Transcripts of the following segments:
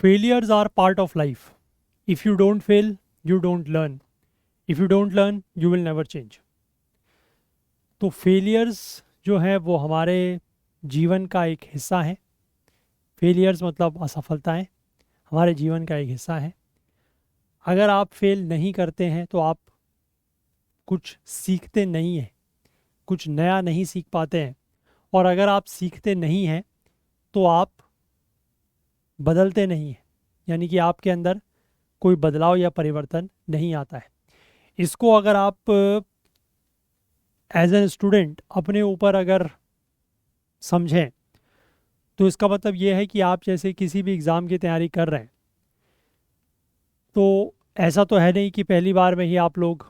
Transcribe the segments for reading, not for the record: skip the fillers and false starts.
Failures are part of life. If you don't fail, you don't learn. If you don't learn, you will never change. तो failures जो है वो हमारे जीवन का एक हिस्सा है. फेलियर्स मतलब असफलताएं हमारे जीवन का एक हिस्सा है. अगर आप फेल नहीं करते हैं तो आप कुछ सीखते नहीं हैं, कुछ नया नहीं सीख पाते हैं. और अगर आप सीखते नहीं हैं तो आप बदलते नहीं हैं, यानी कि आपके अंदर कोई बदलाव या परिवर्तन नहीं आता है. इसको अगर आप एज एन स्टूडेंट अपने ऊपर अगर समझें तो इसका मतलब ये है कि आप जैसे किसी भी एग्ज़ाम की तैयारी कर रहे हैं, तो ऐसा तो है नहीं कि पहली बार में ही आप लोग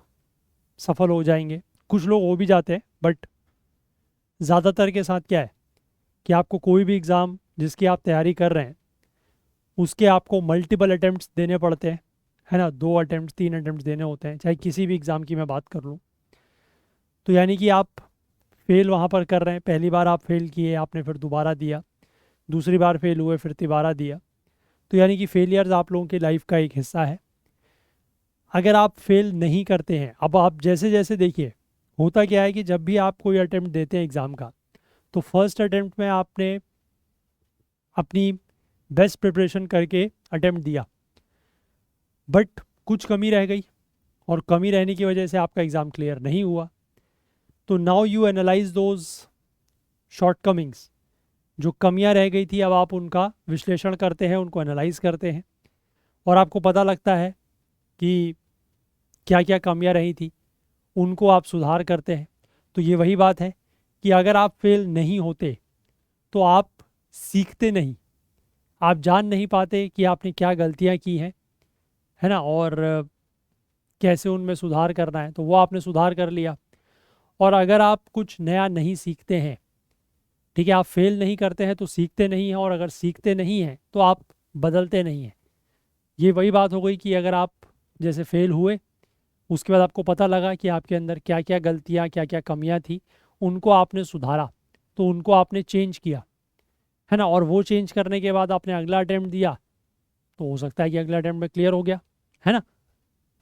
सफल हो जाएंगे. कुछ लोग हो भी जाते हैं, बट ज़्यादातर के साथ क्या है कि आपको कोई भी एग्ज़ाम जिसकी आप तैयारी कर रहे हैं उसके आपको मल्टीपल अटैम्प्ट्स देने पड़ते हैं, है ना. 2 अटैम्प्ट 3 अटैम्प्ट देने होते हैं, चाहे किसी भी एग्ज़ाम की मैं बात कर लूँ. तो यानी कि आप फेल वहाँ पर कर रहे हैं. पहली बार आप फेल किए, आपने फिर दोबारा दिया, दूसरी बार फेल हुए, फिर तिबारा दिया. तो यानी कि फेलियर्स आप लोगों की लाइफ का एक हिस्सा है. अगर आप फेल नहीं करते हैं, अब आप जैसे जैसे देखिए होता क्या है कि जब भी आप कोई अटैम्प्ट देते हैं एग्ज़ाम का, तो फर्स्ट अटैम्प्ट में आपने अपनी बेस्ट प्रिपरेशन करके अटैम्प्ट दिया, बट कुछ कमी रह गई और कमी रहने की वजह से आपका एग्ज़ाम क्लियर नहीं हुआ. तो now you analyse those shortcomings, जो कमियां रह गई थी अब आप उनका विश्लेषण करते हैं, उनको एनालाइज करते हैं और आपको पता लगता है कि क्या क्या कमियां रही थी, उनको आप सुधार करते हैं. तो ये वही बात है कि अगर आप फेल नहीं होते तो आप सीखते नहीं, आप जान नहीं पाते कि आपने क्या गलतियां की हैं, है ना, और कैसे उनमें सुधार करना है. तो वो आपने सुधार कर लिया. और अगर आप कुछ नया नहीं सीखते हैं, ठीक है, आप फेल नहीं करते हैं तो सीखते नहीं हैं, और अगर सीखते नहीं हैं तो आप बदलते नहीं हैं. ये वही बात हो गई कि अगर आप जैसे फेल हुए, उसके बाद आपको पता लगा कि आपके अंदर क्या क्या गलतियाँ, क्या क्या कमियाँ थी, उनको आपने सुधारा, तो उनको आपने चेंज किया, है ना. और वो चेंज करने के बाद आपने अगला अटैम्प्ट दिया, तो हो सकता है कि अगला अटैम्प्ट में क्लियर हो गया, है ना.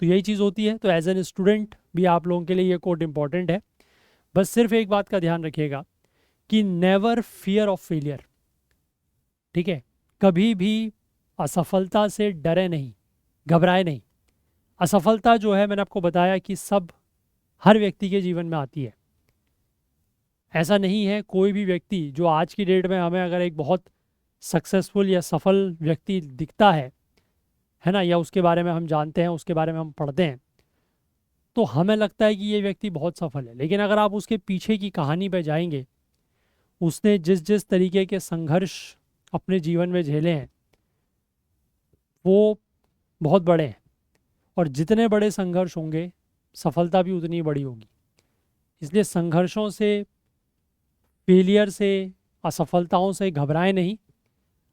तो यही चीज़ होती है. तो एज एन स्टूडेंट भी आप लोगों के लिए ये कोड इंपॉर्टेंट है. बस सिर्फ एक बात का ध्यान रखिएगा कि नेवर फियर ऑफ फेलियर, ठीक है. कभी भी असफलता से डरे नहीं, घबराए नहीं. असफलता जो है मैंने आपको बताया कि सब हर व्यक्ति के जीवन में आती है. ऐसा नहीं है कोई भी व्यक्ति जो आज की डेट में हमें अगर एक बहुत सक्सेसफुल या सफल व्यक्ति दिखता है ना, या उसके बारे में हम जानते हैं, उसके बारे में हम पढ़ते हैं, तो हमें लगता है कि ये व्यक्ति बहुत सफल है. लेकिन अगर आप उसके पीछे की कहानी पे जाएंगे, उसने जिस जिस तरीके के संघर्ष अपने जीवन में झेले हैं वो बहुत बड़े हैं. और जितने बड़े संघर्ष होंगे सफलता भी उतनी बड़ी होगी. इसलिए संघर्षों से, फेलियर से, असफलताओं से घबराएं नहीं.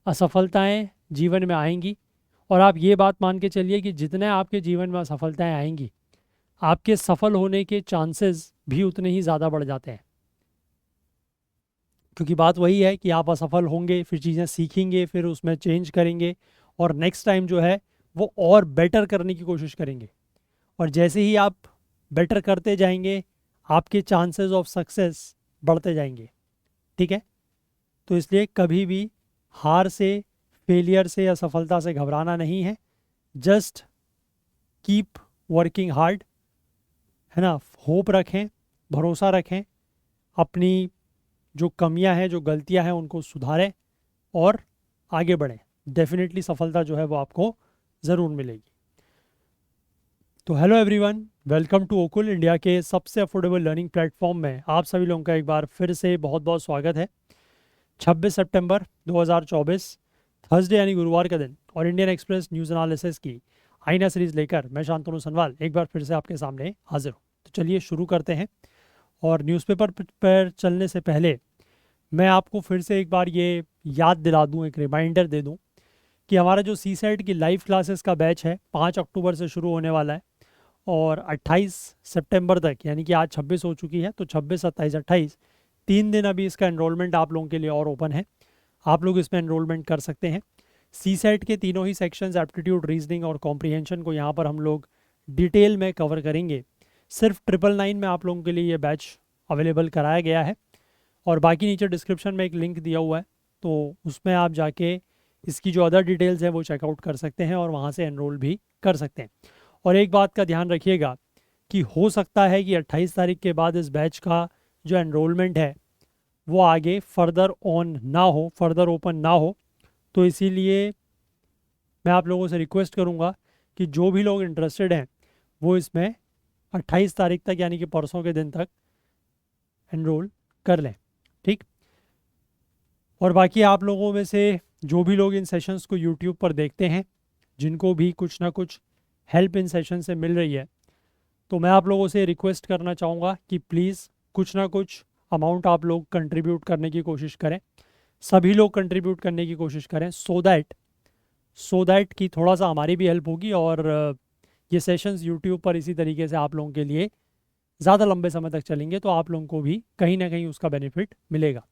असफलताएं जीवन में आएंगी, और आप ये बात मान के चलिए कि जितने आपके जीवन में असफलताएं आएंगी, आपके सफल होने के चांसेस भी उतने ही ज़्यादा बढ़ जाते हैं. क्योंकि बात वही है कि आप असफल होंगे, फिर चीज़ें सीखेंगे, फिर उसमें चेंज करेंगे, और नेक्स्ट टाइम जो है वो और बेटर करने की कोशिश करेंगे. और जैसे ही आप बेटर करते जाएंगे, आपके चांसेस ऑफ सक्सेस बढ़ते जाएंगे, ठीक है. तो इसलिए कभी भी हार से, फेलियर से या सफलता से घबराना नहीं है. जस्ट कीप वर्किंग हार्ड, है ना. होप रखें, भरोसा रखें, अपनी जो कमियां हैं, जो गलतियां हैं, उनको सुधारें और आगे बढ़ें. डेफिनेटली सफलता जो है वो आपको ज़रूर मिलेगी. तो hello everyone, welcome to Okul, India के सबसे अफोर्डेबल लर्निंग प्लेटफॉर्म में आप सभी लोगों का एक बार फिर से बहुत बहुत स्वागत है. 26 सितंबर 2024 थर्सडे यानी गुरुवार का दिन, और इंडियन एक्सप्रेस न्यूज़ एनालिसिस की आईना सीरीज़ लेकर मैं शांतनु सनवाल एक बार फिर से आपके सामने हाजिर हूँ. तो चलिए शुरू करते हैं. और न्यूज़पेपर पर चलने से पहले मैं आपको फिर से एक बार ये याद दिला दूँ, एक रिमाइंडर दे दूँ कि हमारा जो सी सेट की लाइव क्लासेस का बैच है 5 अक्टूबर से शुरू होने वाला है, और 28 सितंबर तक, यानी कि आज 26 हो चुकी है, तो 26, 27, 28 3 दिन अभी इसका एनरोलमेंट आप लोगों के लिए और ओपन है. आप लोग इसमें एनरोलमेंट कर सकते हैं. सीसेट के तीनों ही सेक्शंस एप्टीट्यूड, रीजनिंग और कॉम्प्रिहेंशन को यहाँ पर हम लोग डिटेल में कवर करेंगे। सिर्फ 999 में आप लोगों के लिए ये बैच अवेलेबल कराया गया है, और बाकी नीचे डिस्क्रिप्शन में एक लिंक दिया हुआ है, तो उसमें आप जाके इसकी जो अदर डिटेल्स हैं वो चेकआउट कर सकते हैं और वहाँ से एनरोल भी कर सकते हैं। और एक बात का ध्यान रखिएगा कि हो सकता है कि 28 तारीख के बाद इस बैच का जो एनरोलमेंट है वो आगे फर्दर ऑन ना हो, फर्दर ओपन ना हो, तो इसीलिए मैं आप लोगों से रिक्वेस्ट करूँगा कि जो भी लोग इंटरेस्टेड हैं वो इसमें 28 तारीख तक यानी कि परसों के दिन तक एनरोल कर लें, ठीक। और बाकी आप लोगों में से जो भी लोग इन सेशंस को यूट्यूब पर देखते हैं, जिनको भी कुछ ना कुछ हेल्प इन सेशन से मिल रही है, तो मैं आप लोगों से रिक्वेस्ट करना चाहूँगा कि प्लीज़ कुछ ना कुछ अमाउंट आप लोग कंट्रीब्यूट करने की कोशिश करें, सभी लोग कंट्रीब्यूट करने की कोशिश करें, सो दैट कि थोड़ा सा हमारी भी हेल्प होगी और ये सेशंस यूट्यूब पर इसी तरीके से आप लोगों के लिए ज़्यादा लंबे समय तक चलेंगे, तो आप लोगों को भी कहीं ना कहीं उसका बेनिफिट मिलेगा।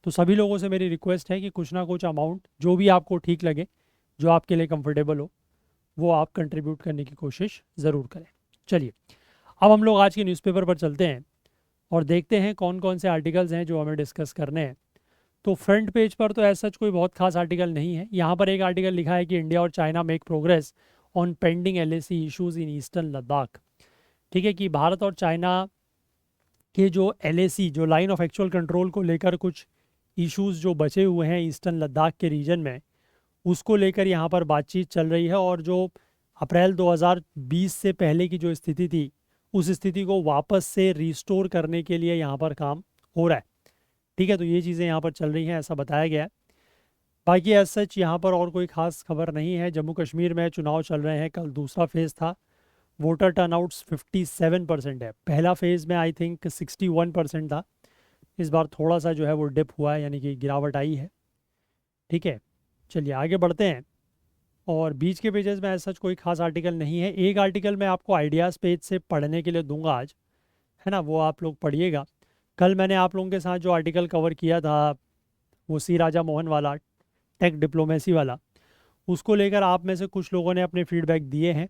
तो सभी लोगों से मेरी रिक्वेस्ट है कि कुछ ना कुछ अमाउंट जो भी आपको ठीक लगे, जो आपके लिए कंफर्टेबल हो, वो आप कंट्रीब्यूट करने की कोशिश ज़रूर करें। चलिए अब हम लोग आज के न्यूज़पेपर पर चलते हैं और देखते हैं कौन कौन से आर्टिकल्स हैं जो हमें डिस्कस करने हैं। तो फ्रंट पेज पर तो ऐसा कोई बहुत खास आर्टिकल नहीं है। यहाँ पर एक आर्टिकल लिखा है कि इंडिया और China make progress on pending LAC issues in eastern Ladakh. ठीक है, कि भारत और चाइना के जो LAC, जो लाइन ऑफ एक्चुअल कंट्रोल को लेकर कुछ इश्यूज़ जो बचे हुए हैं ईस्टर्न लद्दाख के रीजन में, उसको लेकर यहाँ पर बातचीत चल रही है। और जो अप्रैल 2020 से पहले की जो स्थिति थी, उस स्थिति को वापस से रिस्टोर करने के लिए यहाँ पर काम हो रहा है। ठीक है, तो ये चीज़ें यहाँ पर चल रही हैं, ऐसा बताया गया है। बाकी एज सच यहाँ पर और कोई ख़ास खबर नहीं है। जम्मू कश्मीर में चुनाव चल रहे हैं, कल दूसरा फेज़ था। वोटर टर्नआउट्स 57% है। पहला फेज़ में आई थिंक 61% था। इस बार थोड़ा सा जो है वो डिप हुआ है, यानी कि गिरावट आई है। ठीक है, चलिए आगे बढ़ते हैं। और बीच के पेजेस में ऐसा कोई खास आर्टिकल नहीं है। एक आर्टिकल मैं आपको आइडियाज़ पेज से पढ़ने के लिए दूंगा आज, है ना, वो आप लोग पढ़िएगा। कल मैंने आप लोगों के साथ जो आर्टिकल कवर किया था, वो सी राजा मोहन वाला, टेक डिप्लोमेसी वाला, उसको लेकर आप में से कुछ लोगों ने अपने फीडबैक दिए हैं।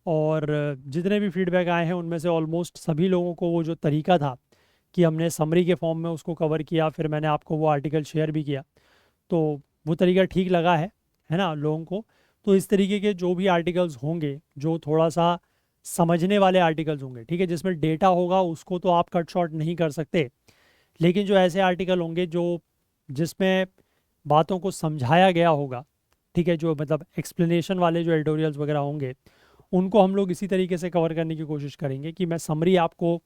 और जितने भी फीडबैक आए हैं उनमें से ऑलमोस्ट सभी लोगों को वो जो तरीका था कि हमने समरी के फॉर्म में उसको कवर किया, फिर मैंने आपको वो आर्टिकल शेयर भी किया, तो वो तरीका ठीक लगा है ना लोगों को। तो इस तरीके के जो भी आर्टिकल्स होंगे, जो थोड़ा सा समझने वाले आर्टिकल्स होंगे, ठीक है, जिसमें डेटा होगा, उसको तो आप कट शॉर्ट नहीं कर सकते, लेकिन जो ऐसे आर्टिकल होंगे जो जिसमें बातों को समझाया गया होगा, ठीक है, जो मतलब एक्सप्लेनेशन वाले जो एडिटोरियल्स वगैरह होंगे, उनको हम लोग इसी तरीके से कवर करने की कोशिश करेंगे कि मैं समरी आपको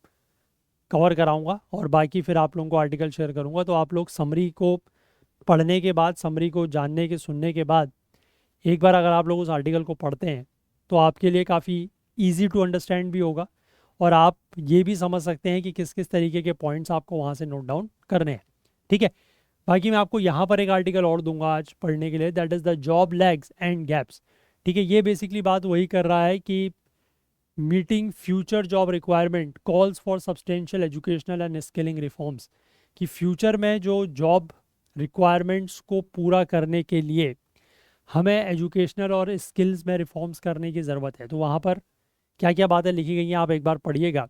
कवर कराऊंगा और बाकी फिर आप लोगों को आर्टिकल शेयर करूंगा। तो आप लोग समरी को पढ़ने के बाद, समरी को जानने के, सुनने के बाद, एक बार अगर आप लोग उस आर्टिकल को पढ़ते हैं तो आपके लिए काफ़ी ईजी टू अंडरस्टैंड भी होगा और आप ये भी समझ सकते हैं कि किस किस तरीके के पॉइंट्स आपको वहाँ से नोट डाउन करने हैं। ठीक है, बाकी मैं आपको यहाँ पर एक आर्टिकल और दूंगा आज पढ़ने के लिए, that is the job lags and gaps. ठीक है, ये बेसिकली बात वही कर रहा है कि meeting future job requirement calls for substantial educational and skilling reforms, कि फ्यूचर में जो जॉब रिक्वायरमेंट्स को पूरा करने के लिए हमें एजुकेशनल और स्किल्स में रिफॉर्म्स करने की ज़रूरत है। तो वहाँ पर क्या क्या बातें लिखी गई हैं आप एक बार पढ़िएगा,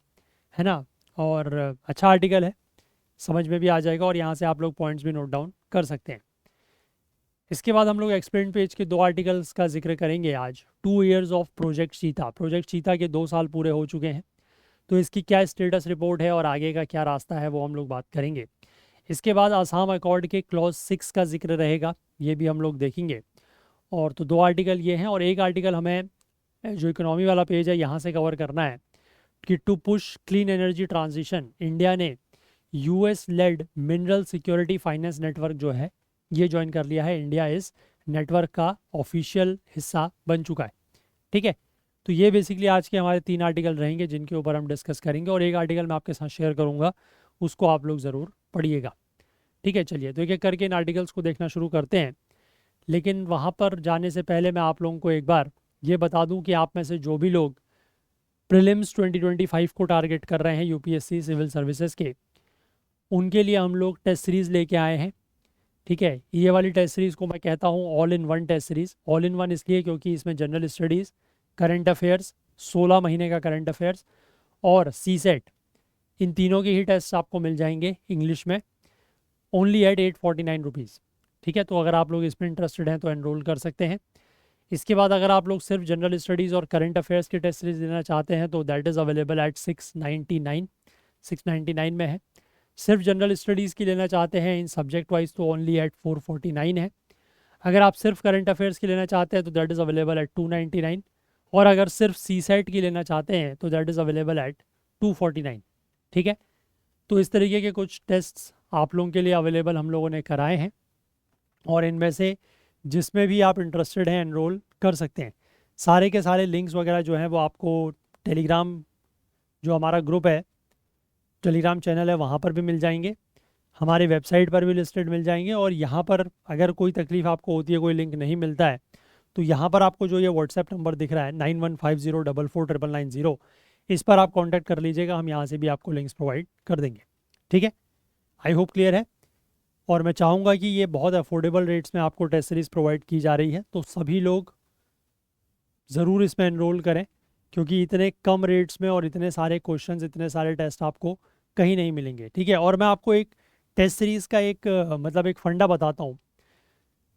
है ना। और अच्छा आर्टिकल है, समझ में भी आ जाएगा और यहाँ से आप लोग पॉइंट्स भी नोट डाउन कर सकते हैं। इसके बाद हम लोग एक्सप्लेन पेज के 2 आर्टिकल्स का जिक्र करेंगे आज। 2 ईयर्स ऑफ प्रोजेक्ट चीता, प्रोजेक्ट चीता के 2 साल पूरे हो चुके हैं, तो इसकी क्या स्टेटस रिपोर्ट है और आगे का क्या रास्ता है वो हम लोग बात करेंगे। इसके बाद आसाम अकॉर्ड के क्लॉज 6 का जिक्र रहेगा, ये भी हम लोग देखेंगे। और तो 2 आर्टिकल ये हैं और एक आर्टिकल हमें जो इकोनॉमी वाला पेज है यहाँ से कवर करना है कि to push clean energy transition, India ने US led mineral security finance network जो है ये ज्वाइन कर लिया है। इंडिया इस नेटवर्क का ऑफिशियल हिस्सा बन चुका है। ठीक है, तो ये बेसिकली आज के हमारे 3 आर्टिकल रहेंगे जिनके ऊपर हम डिस्कस करेंगे और एक आर्टिकल मैं आपके साथ शेयर करूँगा, उसको आप लोग ज़रूर पढ़िएगा। ठीक है, चलिए तो एक एक करके इन आर्टिकल्स को देखना शुरू करते हैं। लेकिन वहाँ पर जाने से पहले मैं आप लोगों को एक बार ये बता दूं कि आप में से जो भी लोग प्रीलिम्स 2025 को टारगेट कर रहे हैं UPSC सिविल सर्विसेज के, उनके लिए हम लोग टेस्ट सीरीज़ लेके आए हैं। ठीक है, ये वाली टेस्ट सीरीज़ को मैं कहता हूँ all in one test series. All in one इसलिए क्योंकि इसमें जनरल स्टडीज़, करंट अफेयर्स, 16 महीने का करंट अफेयर्स और सी सेट, इन तीनों की ही टेस्ट आपको मिल जाएंगे इंग्लिश में, ओनली एट 849 रुपीज़। ठीक है, तो अगर आप लोग इसमें इंटरेस्टेड हैं तो एनरोल कर सकते हैं। इसके बाद अगर आप लोग सिर्फ जनरल स्टडीज़ और करंट अफेयर्स की टेस्ट सीरीज लेना चाहते हैं तो दैट इज़ अवेलेबल एट 699 में है। सिर्फ जनरल स्टडीज़ की लेना चाहते हैं इन सब्जेक्ट वाइज तो ओनली एट 449 है। अगर आप सिर्फ करंट अफेयर्स की लेना चाहते हैं तो दैट इज़ अवेलेबल एट 299, और अगर सिर्फ सी सेट की लेना चाहते हैं तो दैट इज़ अवेलेबल एट 249। ठीक है, तो इस तरीके के कुछ टेस्ट्स आप लोगों के लिए अवेलेबल हम लोगों ने कराए हैं, और इनमें से जिसमें भी आप इंटरेस्टेड हैं एनरोल कर सकते हैं। सारे के सारे लिंक्स वगैरह जो हैं वो आपको टेलीग्राम, जो हमारा ग्रुप है, टेलीग्राम चैनल है, वहाँ पर भी मिल जाएंगे, हमारे वेबसाइट पर भी लिस्टेड मिल जाएंगे। और यहाँ पर अगर कोई तकलीफ़ आपको होती है, कोई लिंक नहीं मिलता है, तो यहाँ पर आपको जो ये व्हाट्सएप नंबर दिख रहा है 9150449990, इस पर आप कांटेक्ट कर लीजिएगा, हम यहाँ से भी आपको लिंक्स प्रोवाइड कर देंगे। ठीक है, आई होप क्लियर है। और मैं चाहूँगा कि ये बहुत अफोर्डेबल रेट्स में आपको टेस्ट सीरीज़ प्रोवाइड की जा रही है, तो सभी लोग ज़रूर इसमें एनरोल करें, क्योंकि इतने कम रेट्स में और इतने सारे क्वेश्चंस, इतने सारे टेस्ट आपको कहीं नहीं मिलेंगे। ठीक है, और मैं आपको एक टेस्ट सीरीज़ का एक मतलब एक फंडा बताता हूँ।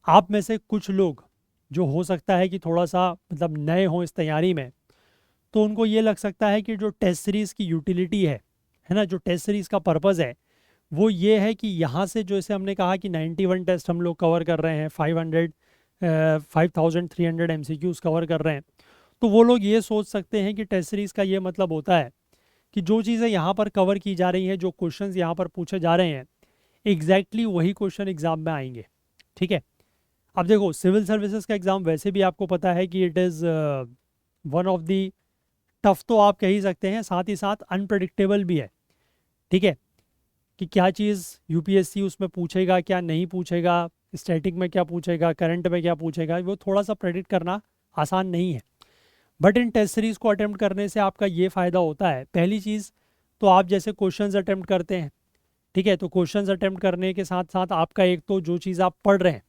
आप में से कुछ लोग जो हो सकता है कि थोड़ा सा मतलब नए हों इस तैयारी में, तो उनको ये लग सकता है कि जो टेस्ट सीरीज़ की यूटिलिटी है ना, जो टेस्ट सीरीज़ का पर्पज़ है वो ये है कि यहाँ से जैसे हमने कहा कि 91 टेस्ट हम लोग कवर कर रहे हैं, 5300 MCQs कवर कर रहे हैं, तो वो लोग ये सोच सकते हैं कि टेस्ट सीरीज़ का ये मतलब होता है कि जो चीज़ें यहाँ पर कवर की जा रही हैं, जो क्वेश्चंस यहाँ पर पूछे जा रहे हैं, एग्जैक्टली वही क्वेश्चन एग्ज़ाम में आएंगे। ठीक है, अब देखो सिविल सर्विसेज का एग्ज़ाम वैसे भी आपको पता है कि it is one of the tough, तो आप कह ही सकते हैं, साथ ही साथ अनप्रडिक्टेबल भी है। ठीक है, कि क्या चीज़ यूपीएससी उसमें पूछेगा, क्या नहीं पूछेगा, स्टैटिक में क्या पूछेगा, करंट में क्या पूछेगा, वो थोड़ा सा प्रेडिक्ट करना आसान नहीं है। बट इन टेस्ट सीरीज़ को अटेम्प्ट करने से आपका ये फ़ायदा होता है, पहली चीज़ तो आप जैसे क्वेश्चंस अटेम्प्ट करते हैं, ठीक है, तो क्वेश्चंस अटेम्प्ट करने के साथ साथ आपका एक तो जो चीज़ आप पढ़ रहे हैं,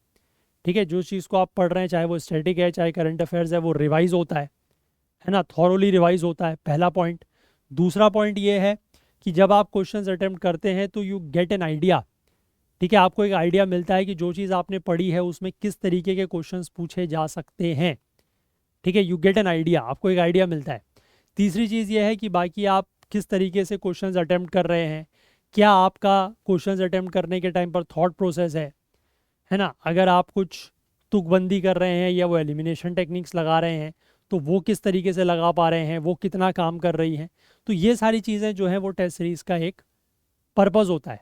ठीक है, जो चीज़ को आप पढ़ रहे हैं, चाहे वो स्टैटिक है चाहे करंट अफेयर्स है, वो रिवाइज होता है ना, थॉरोली रिवाइज होता है, पहला पॉइंट। दूसरा पॉइंट ये है कि जब आप क्वेश्चंस अटेम्प्ट करते हैं तो यू गेट एन आइडिया। ठीक है, आपको एक आइडिया मिलता है कि जो चीज़ आपने पढ़ी है उसमें किस तरीके के क्वेश्चंस पूछे जा सकते हैं। ठीक है, यू गेट एन आइडिया, आपको एक आइडिया मिलता है। तीसरी चीज़ ये है कि बाकी आप किस तरीके से क्वेश्चंस अटेम्प्ट कर रहे हैं, क्या आपका क्वेश्चंस अटेम्प्ट करने के टाइम पर थॉट प्रोसेस है ना, अगर आप कुछ तुकबंदी कर रहे हैं या वो एलिमिनेशन टेक्निक्स लगा रहे हैं तो वो किस तरीके से लगा पा रहे हैं, वो कितना काम कर रही हैं, तो ये सारी चीज़ें जो है वो टेस्ट सीरीज़ का एक पर्पज़ होता है।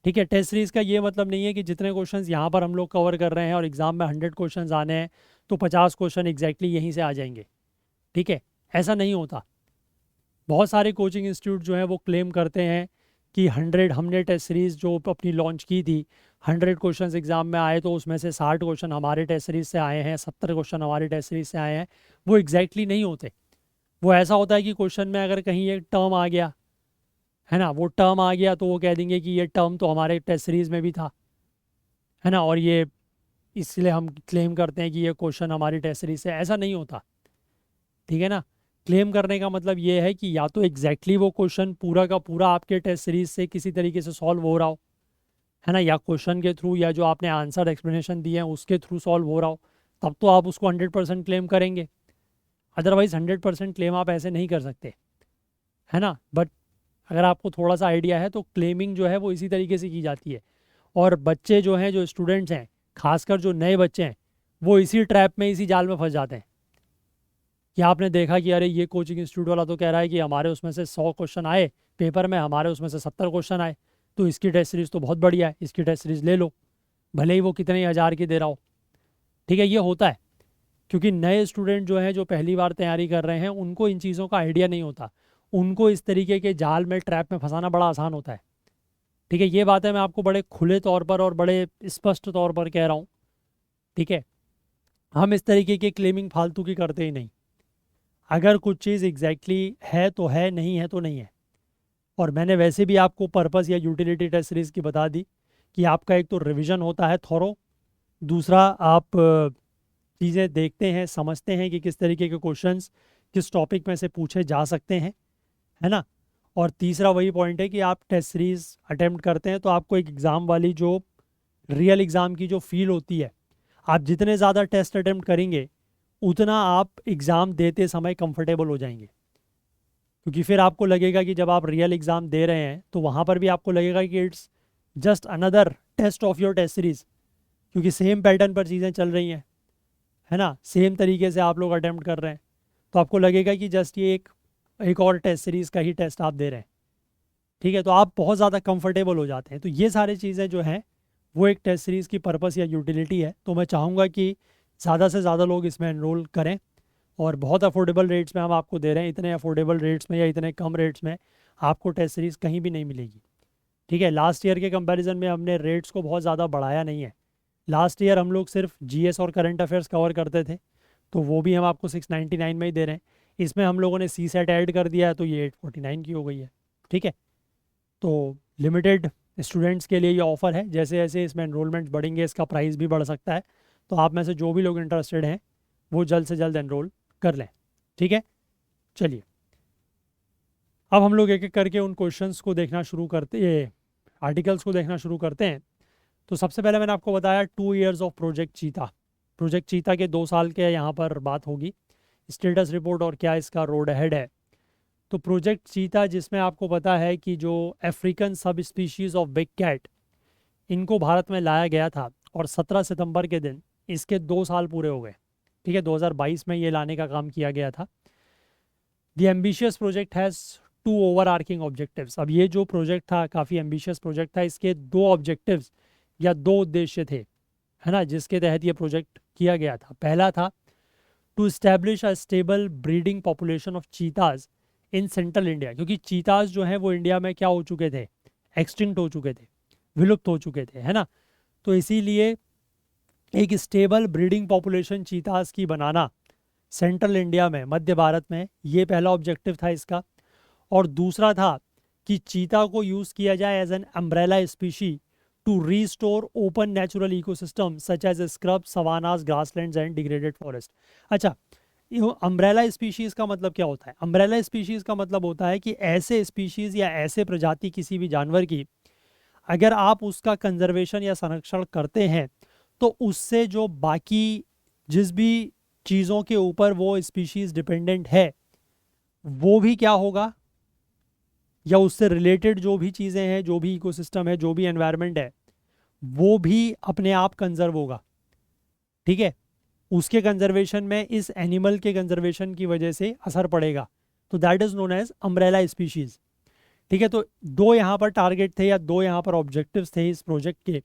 ठीक है, टेस्ट सीरीज़ का ये मतलब नहीं है कि जितने क्वेश्चंस यहाँ पर हम लोग कवर कर रहे हैं और एग्ज़ाम में 100 क्वेश्चंस आने हैं तो 50 क्वेश्चन एग्जैक्टली यहीं से आ जाएंगे। ठीक है, ऐसा नहीं होता। बहुत सारे कोचिंग इंस्टीट्यूट जो हैं वो क्लेम करते हैं कि 100, हमने टेस्ट सीरीज़ जो अपनी लॉन्च की थी, 100 क्वेश्चंस एग्ज़ाम में आए तो उसमें से 60 क्वेश्चन हमारे टेस्ट सीरीज़ से आए हैं, 70 क्वेश्चन हमारे टेस्ट सीरीज़ से आए हैं। वो एग्जैक्टली नहीं होते। वो ऐसा होता है कि क्वेश्चन में अगर कहीं एक टर्म आ गया, है ना, वो टर्म आ गया तो वो कह देंगे कि ये टर्म तो हमारे टेस्ट सीरीज़ में भी था, है ना, और ये इसलिए हम क्लेम करते हैं कि ये क्वेश्चन हमारी टेस्ट सीरीज़ से। ऐसा नहीं होता। ठीक है ना, क्लेम करने का मतलब ये है कि या तो एग्जैक्टली वो क्वेश्चन पूरा का पूरा आपके टेस्ट सीरीज से किसी तरीके से सॉल्व हो रहा हो, है ना, या क्वेश्चन के थ्रू या जो आपने आंसर एक्सप्लेनेशन दिए हैं उसके थ्रू सॉल्व हो रहा हो, तब तो आप उसको 100% क्लेम करेंगे। अदरवाइज 100% क्लेम आप ऐसे नहीं कर सकते, है ना। बट अगर आपको थोड़ा सा आइडिया है तो क्लेमिंग जो है वो इसी तरीके से की जाती है। और बच्चे जो हैं, जो स्टूडेंट्स हैं, खासकर जो नए बच्चे हैं, वो इसी ट्रैप में, इसी जाल में फंस जाते हैं कि आपने देखा कि अरे ये कोचिंग इंस्टीट्यूट वाला तो कह रहा है कि हमारे उसमें से 100 क्वेश्चन आए पेपर में, हमारे उसमें से 70 क्वेश्चन आए, तो इसकी टेस्ट सीरीज़ तो बहुत बढ़िया है, इसकी टेस्ट सीरीज़ ले लो, भले ही वो कितने ही हज़ार की दे रहा हो। ठीक है, ये होता है क्योंकि नए स्टूडेंट जो हैं, जो पहली बार तैयारी कर रहे हैं, उनको इन चीज़ों का आइडिया नहीं होता। उनको इस तरीके के जाल में, ट्रैप में फंसाना बड़ा आसान होता है। ठीक है, ये बात है मैं आपको बड़े खुले तौर पर और बड़े स्पष्ट तौर पर कह रहा हूँ। ठीक है, हम इस तरीके की क्लेमिंग फालतू की करते ही नहीं। अगर कुछ चीज़ एग्जैक्टली है तो है, नहीं है तो नहीं है। और मैंने वैसे भी आपको पर्पस या यूटिलिटी टेस्ट सीरीज़ की बता दी कि आपका एक तो रिवीजन होता है थॉरो, दूसरा आप चीज़ें देखते हैं, समझते हैं कि किस तरीके के क्वेश्चंस किस टॉपिक में से पूछे जा सकते हैं, है ना। और तीसरा वही पॉइंट है कि आप टेस्ट सीरीज अटेम्प्ट करते हैं तो आपको एक एग्ज़ाम वाली जो रियल एग्ज़ाम की जो फील होती है, आप जितने ज़्यादा टेस्ट अटेम्प्ट करेंगे उतना आप एग्ज़ाम देते समय कंफर्टेबल हो जाएंगे। क्योंकि फिर आपको लगेगा कि जब आप रियल एग्ज़ाम दे रहे हैं तो वहाँ पर भी आपको लगेगा कि it's just another test of your test series, क्योंकि सेम पैटर्न पर चीज़ें चल रही हैं, है ना, सेम तरीके से आप लोग अटेम्प्ट कर रहे हैं, तो आपको लगेगा कि जस्ट ये एक और टेस्ट सीरीज़ का ही टेस्ट आप दे रहे हैं। ठीक है, तो आप बहुत ज़्यादा कंफर्टेबल हो जाते हैं। तो ये सारी चीज़ें जो हैं वो एक टेस्ट सीरीज़ की पर्पस या यूटिलिटी है। तो मैं चाहूँगा कि ज़्यादा से ज़्यादा लोग इसमें एनरोल करें, और बहुत अफोर्डेबल रेट्स में हम आपको दे रहे हैं। इतने अफोर्डेबल रेट्स में या इतने कम रेट्स में आपको टेस्ट सीरीज़ कहीं भी नहीं मिलेगी। ठीक है, लास्ट ईयर के कंपैरिजन में हमने रेट्स को बहुत ज़्यादा बढ़ाया नहीं है। लास्ट ईयर हम लोग सिर्फ जीएस और करंट अफेयर्स कवर करते थे, तो वो भी हम आपको 699 में ही दे रहे हैं। इसमें हम लोगों ने सी सेट ऐड कर दिया है तो ये 849 की हो गई है। ठीक है, तो लिमिटेड स्टूडेंट्स के लिए ये ऑफ़र है। जैसे जैसे इसमें एनरोलमेंट बढ़ेंगे इसका प्राइस भी बढ़ सकता है। तो आप में से जो भी लोग इंटरेस्टेड हैं वो जल्द से जल्द एनरोल कर लें। ठीक है, चलिए अब हम लोग एक एक करके उन क्वेश्चंस को देखना शुरू करते, ये आर्टिकल्स को देखना शुरू करते हैं। तो सबसे पहले मैंने आपको बताया 2 ईयर्स ऑफ प्रोजेक्ट चीता। प्रोजेक्ट चीता के 2 साल के यहाँ पर बात होगी, स्टेटस रिपोर्ट और क्या इसका रोड अहेड है। तो प्रोजेक्ट चीता जिसमें आपको पता है कि जो अफ्रीकन सब स्पीशीज़ ऑफ बिग कैट, इनको भारत में लाया गया था और 17 सितंबर के दिन इसके 2 साल पूरे हो गए। ठीक है, 2022 में ये लाने का काम किया गया था। The ambitious project has 2 overarching objectives. अब ये जो प्रोजेक्ट था काफ़ी एम्बिशियस प्रोजेक्ट था, इसके 2 ऑब्जेक्टिव्स या 2 उद्देश्य थे, है ना, जिसके तहत ये प्रोजेक्ट किया गया था। पहला था to establish a stable breeding population of cheetahs in central India, क्योंकि चीताज जो हैं वो इंडिया में क्या हो चुके थे, एक्सटिंक्ट हो चुके थे, विलुप्त हो चुके थे, है ना। तो इसीलिए एक स्टेबल ब्रीडिंग पॉपुलेशन चीताज की बनाना सेंट्रल इंडिया में, मध्य भारत में, ये पहला ऑब्जेक्टिव था इसका। और दूसरा था कि चीता को यूज़ किया जाए as an umbrella species to restore open natural ecosystem such as scrub, savannas, grasslands and degraded forest. अच्छा, अम्ब्रेला स्पीशीज़ का मतलब क्या होता है? अम्ब्रेला स्पीशीज़ का मतलब होता है कि ऐसे स्पीशीज़ या ऐसे प्रजाति किसी भी जानवर की अगर आप उसका कंजर्वेशन या संरक्षण करते हैं तो उससे जो बाकी जिस भी चीज़ों के ऊपर वो स्पीशीज़ डिपेंडेंट है वो भी क्या होगा, या उससे रिलेटेड जो भी चीज़ें हैं, जो भी इकोसिस्टम है, जो भी एनवायरनमेंट है, वो भी अपने आप कंजर्व होगा। ठीक है, उसके कंजर्वेशन में इस एनिमल के कंजर्वेशन की वजह से असर पड़ेगा। तो that is known as umbrella species. ठीक है, तो 2 यहाँ पर टारगेट थे या 2 यहाँ पर ऑब्जेक्टिव्स थे इस प्रोजेक्ट के।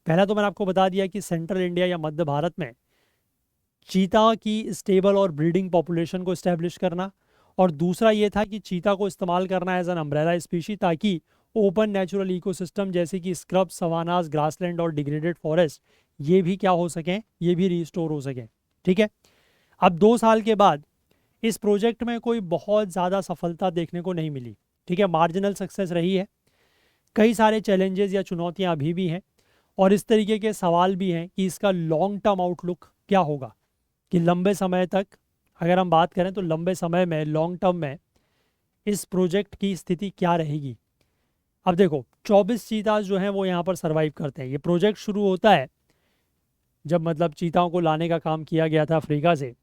पहला तो मैंने आपको बता दिया कि सेंट्रल इंडिया या मध्य भारत में चीता की स्टेबल और ब्रीडिंग पॉपुलेशन को इस्टेब्लिश करना, और दूसरा ये था कि चीता को इस्तेमाल करना एज एन अम्ब्रेला स्पीशी ताकि ओपन नेचुरल इकोसिस्टम जैसे कि स्क्रब, सवानास, ग्रासलैंड और डिग्रेडेड फॉरेस्ट ये भी क्या हो सकें, ये भी रिस्टोर हो सकें। ठीक है, अब 2 साल के बाद इस प्रोजेक्ट में कोई बहुत ज़्यादा सफलता देखने को नहीं मिली। ठीक है, मार्जिनल सक्सेस रही है। कई सारे चैलेंजेस या चुनौतियाँ अभी भी हैं, और इस तरीके के सवाल भी हैं कि इसका लॉन्ग टर्म आउटलुक क्या होगा, कि लंबे समय तक अगर हम बात करें तो लंबे समय में, लॉन्ग टर्म में इस प्रोजेक्ट की स्थिति क्या रहेगी। अब देखो 24 चीताज जो हैं वो यहाँ पर सर्वाइव करते हैं। ये प्रोजेक्ट शुरू होता है जब मतलब चीताओं को लाने का काम किया गया था अफ्रीका से,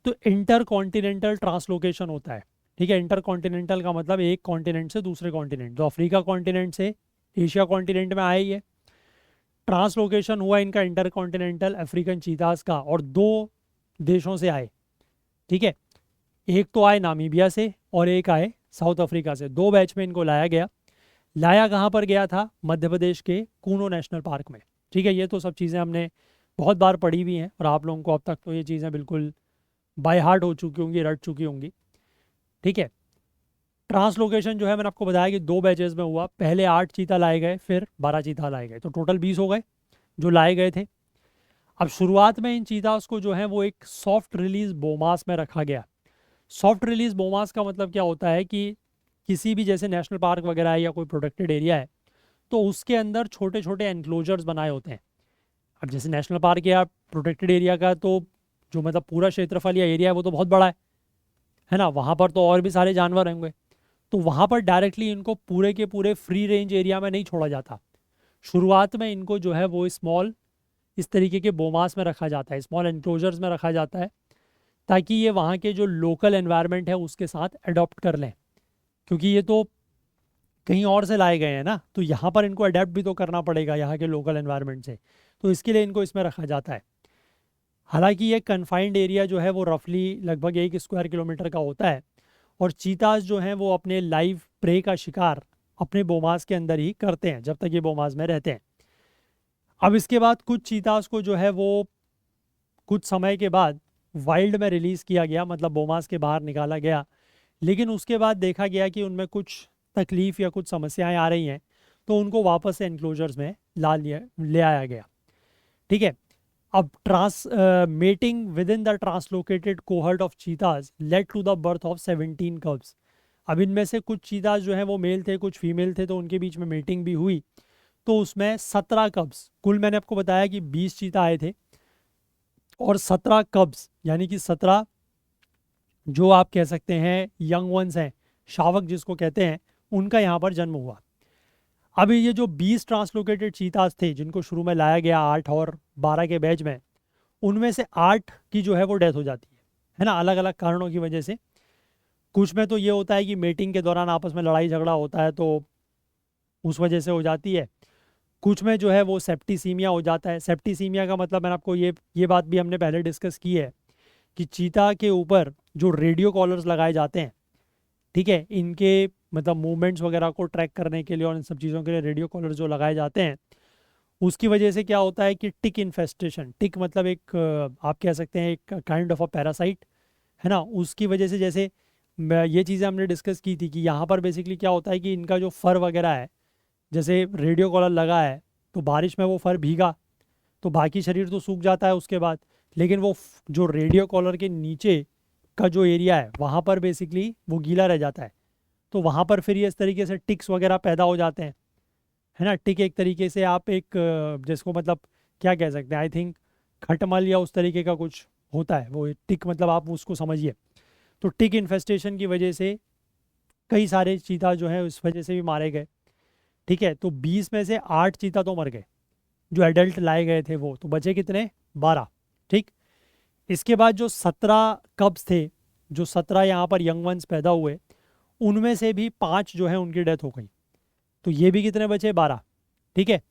तो इंटर कॉन्टिनेंटल ट्रांसलोकेशन होता है। ठीक है, इंटर कॉन्टिनेंटल का मतलब एक कॉन्टिनेंट से दूसरे कॉन्टिनेंट, तो अफ्रीका कॉन्टिनेंट से एशिया कॉन्टिनेंट में आए ये ट्रांसलोकेशन हुआ इनका इंटर कॉन्टिनेंटल अफ्रीकन चीताज का, और 2 देशों से आए। ठीक है, एक तो आए नामीबिया से और एक आए साउथ अफ्रीका से। 2 बैच में इनको लाया गया। लाया कहाँ पर गया था? मध्य प्रदेश के कूनो नेशनल पार्क में। ठीक है, ये तो सब चीज़ें हमने बहुत बार पढ़ी भी हैं और आप लोगों को अब तक तो ये चीज़ें बिल्कुल बाय हार्ट हो चुकी होंगी, रट चुकी होंगी। ठीक है, ट्रांसलोकेशन जो है मैंने आपको बताया कि 2 बैचेस में हुआ। पहले 8 चीता लाए गए, फिर 12 चीता लाए गए, तो टोटल 20 हो गए जो लाए गए थे। अब शुरुआत में इन चीतास को जो है वो एक सॉफ्ट रिलीज बोमास में रखा गया। सॉफ्ट रिलीज बोमास का मतलब क्या होता है कि किसी भी जैसे नेशनल पार्क वगैरह है या कोई प्रोटेक्टेड एरिया है, तो उसके अंदर छोटे छोटे एनक्लोजर्स बनाए होते हैं। अब जैसे नेशनल पार्क या प्रोटेक्टेड एरिया का तो जो मतलब पूरा क्षेत्रफल या एरिया है वो तो बहुत बड़ा है ना, वहाँ पर तो और भी सारे जानवर होंगे। तो वहाँ पर डायरेक्टली इनको पूरे के पूरे फ्री रेंज एरिया में नहीं छोड़ा जाता। शुरुआत में इनको जो है वो स्मॉल इस तरीके के बोमास में रखा जाता है, स्मॉल एनक्लोजर्स में रखा जाता है, ताकि ये वहाँ के जो लोकल एनवायरनमेंट है उसके साथ अडॉप्ट कर लें। क्योंकि ये तो कहीं और से लाए गए हैं ना, तो यहाँ पर इनको अडेप्ट भी तो करना पड़ेगा यहाँ के लोकल एनवायरनमेंट से। तो इसके लिए इनको इसमें रखा जाता है। हालांकि ये कन्फाइंड एरिया जो है वो रफली लगभग 1 स्क्वायर किलोमीटर का होता है, और चीताज जो हैं वो अपने लाइव प्रे का शिकार अपने बोमास के अंदर ही करते हैं जब तक ये बोमास में रहते हैं। अब इसके बाद कुछ चीताज को जो है वो कुछ समय के बाद वाइल्ड में रिलीज़ किया गया, मतलब बोमास के बाहर निकाला गया। लेकिन उसके बाद देखा गया कि उनमें कुछ तकलीफ़ या कुछ समस्याएं आ रही हैं, तो उनको वापस से एनक्लोजर्स में ले आया गया। ठीक है। अब mating within the translocated cohort of cheetahs led to the birth of 17 cubs. अब इनमें से कुछ चीताज जो हैं वो मेल थे, कुछ फीमेल थे, तो उनके बीच में मीटिंग भी हुई। तो उसमें 17 कब्स, कुल मैंने आपको बताया कि 20 चीता आए थे, और 17 कब्स यानी कि 17 जो आप कह सकते हैं यंग वंस हैं, शावक जिसको कहते हैं, उनका यहाँ पर जन्म हुआ। अभी ये जो 20 ट्रांसलोकेटेड चीताज थे जिनको शुरू में लाया गया 8 और 12 के बैच में, उनमें से 8 की जो है वो डेथ हो जाती है ना, अलग अलग कारणों की वजह से। कुछ में तो ये होता है कि मेटिंग के दौरान आपस में लड़ाई झगड़ा होता है तो उस वजह से हो जाती है। कुछ में जो है वो सेप्टिसीमिया हो जाता है। सेप्टिसीमिया का मतलब मैंने आपको ये बात भी हमने पहले डिस्कस की है कि चीता के ऊपर जो रेडियो कॉलर्स लगाए जाते हैं, ठीक है, इनके मतलब मूवमेंट्स वगैरह को ट्रैक करने के लिए और इन सब चीज़ों के लिए रेडियो कॉलर्स जो लगाए जाते हैं, उसकी वजह से क्या होता है कि टिक इन्फेस्टेशन, टिक मतलब एक आप कह सकते हैं एक काइंड ऑफ अ पैरासाइट है ना, उसकी वजह से जैसे ये चीज़ें हमने डिस्कस की थी कि यहाँ पर बेसिकली क्या होता है कि इनका जो फर वगैरह है, जैसे रेडियो कॉलर लगा है तो बारिश में वो फर भीगा तो बाकी शरीर तो सूख जाता है उसके बाद, लेकिन वो जो रेडियो कॉलर के नीचे का जो एरिया है वहाँ पर बेसिकली वो गीला रह जाता है। तो वहाँ पर फिर ये इस तरीके से टिक्स वगैरह पैदा हो जाते हैं, है ना। टिक एक तरीके से आप एक जिसको मतलब क्या कह सकते हैं, आई थिंक खटमल या उस तरीके का कुछ होता है वो टिक, मतलब आप उसको समझिए। तो टिक इन्फेस्टेशन की वजह से कई सारे चीता जो हैं उस वजह से भी मारे गए। ठीक है, तो 20 में से 8 चीता तो मर गए जो एडल्ट लाए गए थे, वो तो बचे कितने, 12। ठीक। इसके बाद जो 17 कब्स थे, जो 17 यहाँ पर यंग वंस पैदा हुए, उनमें से भी 5 जो है उनकी डेथ हो गई। तो ये भी कितने बचे, 12। ठीक है,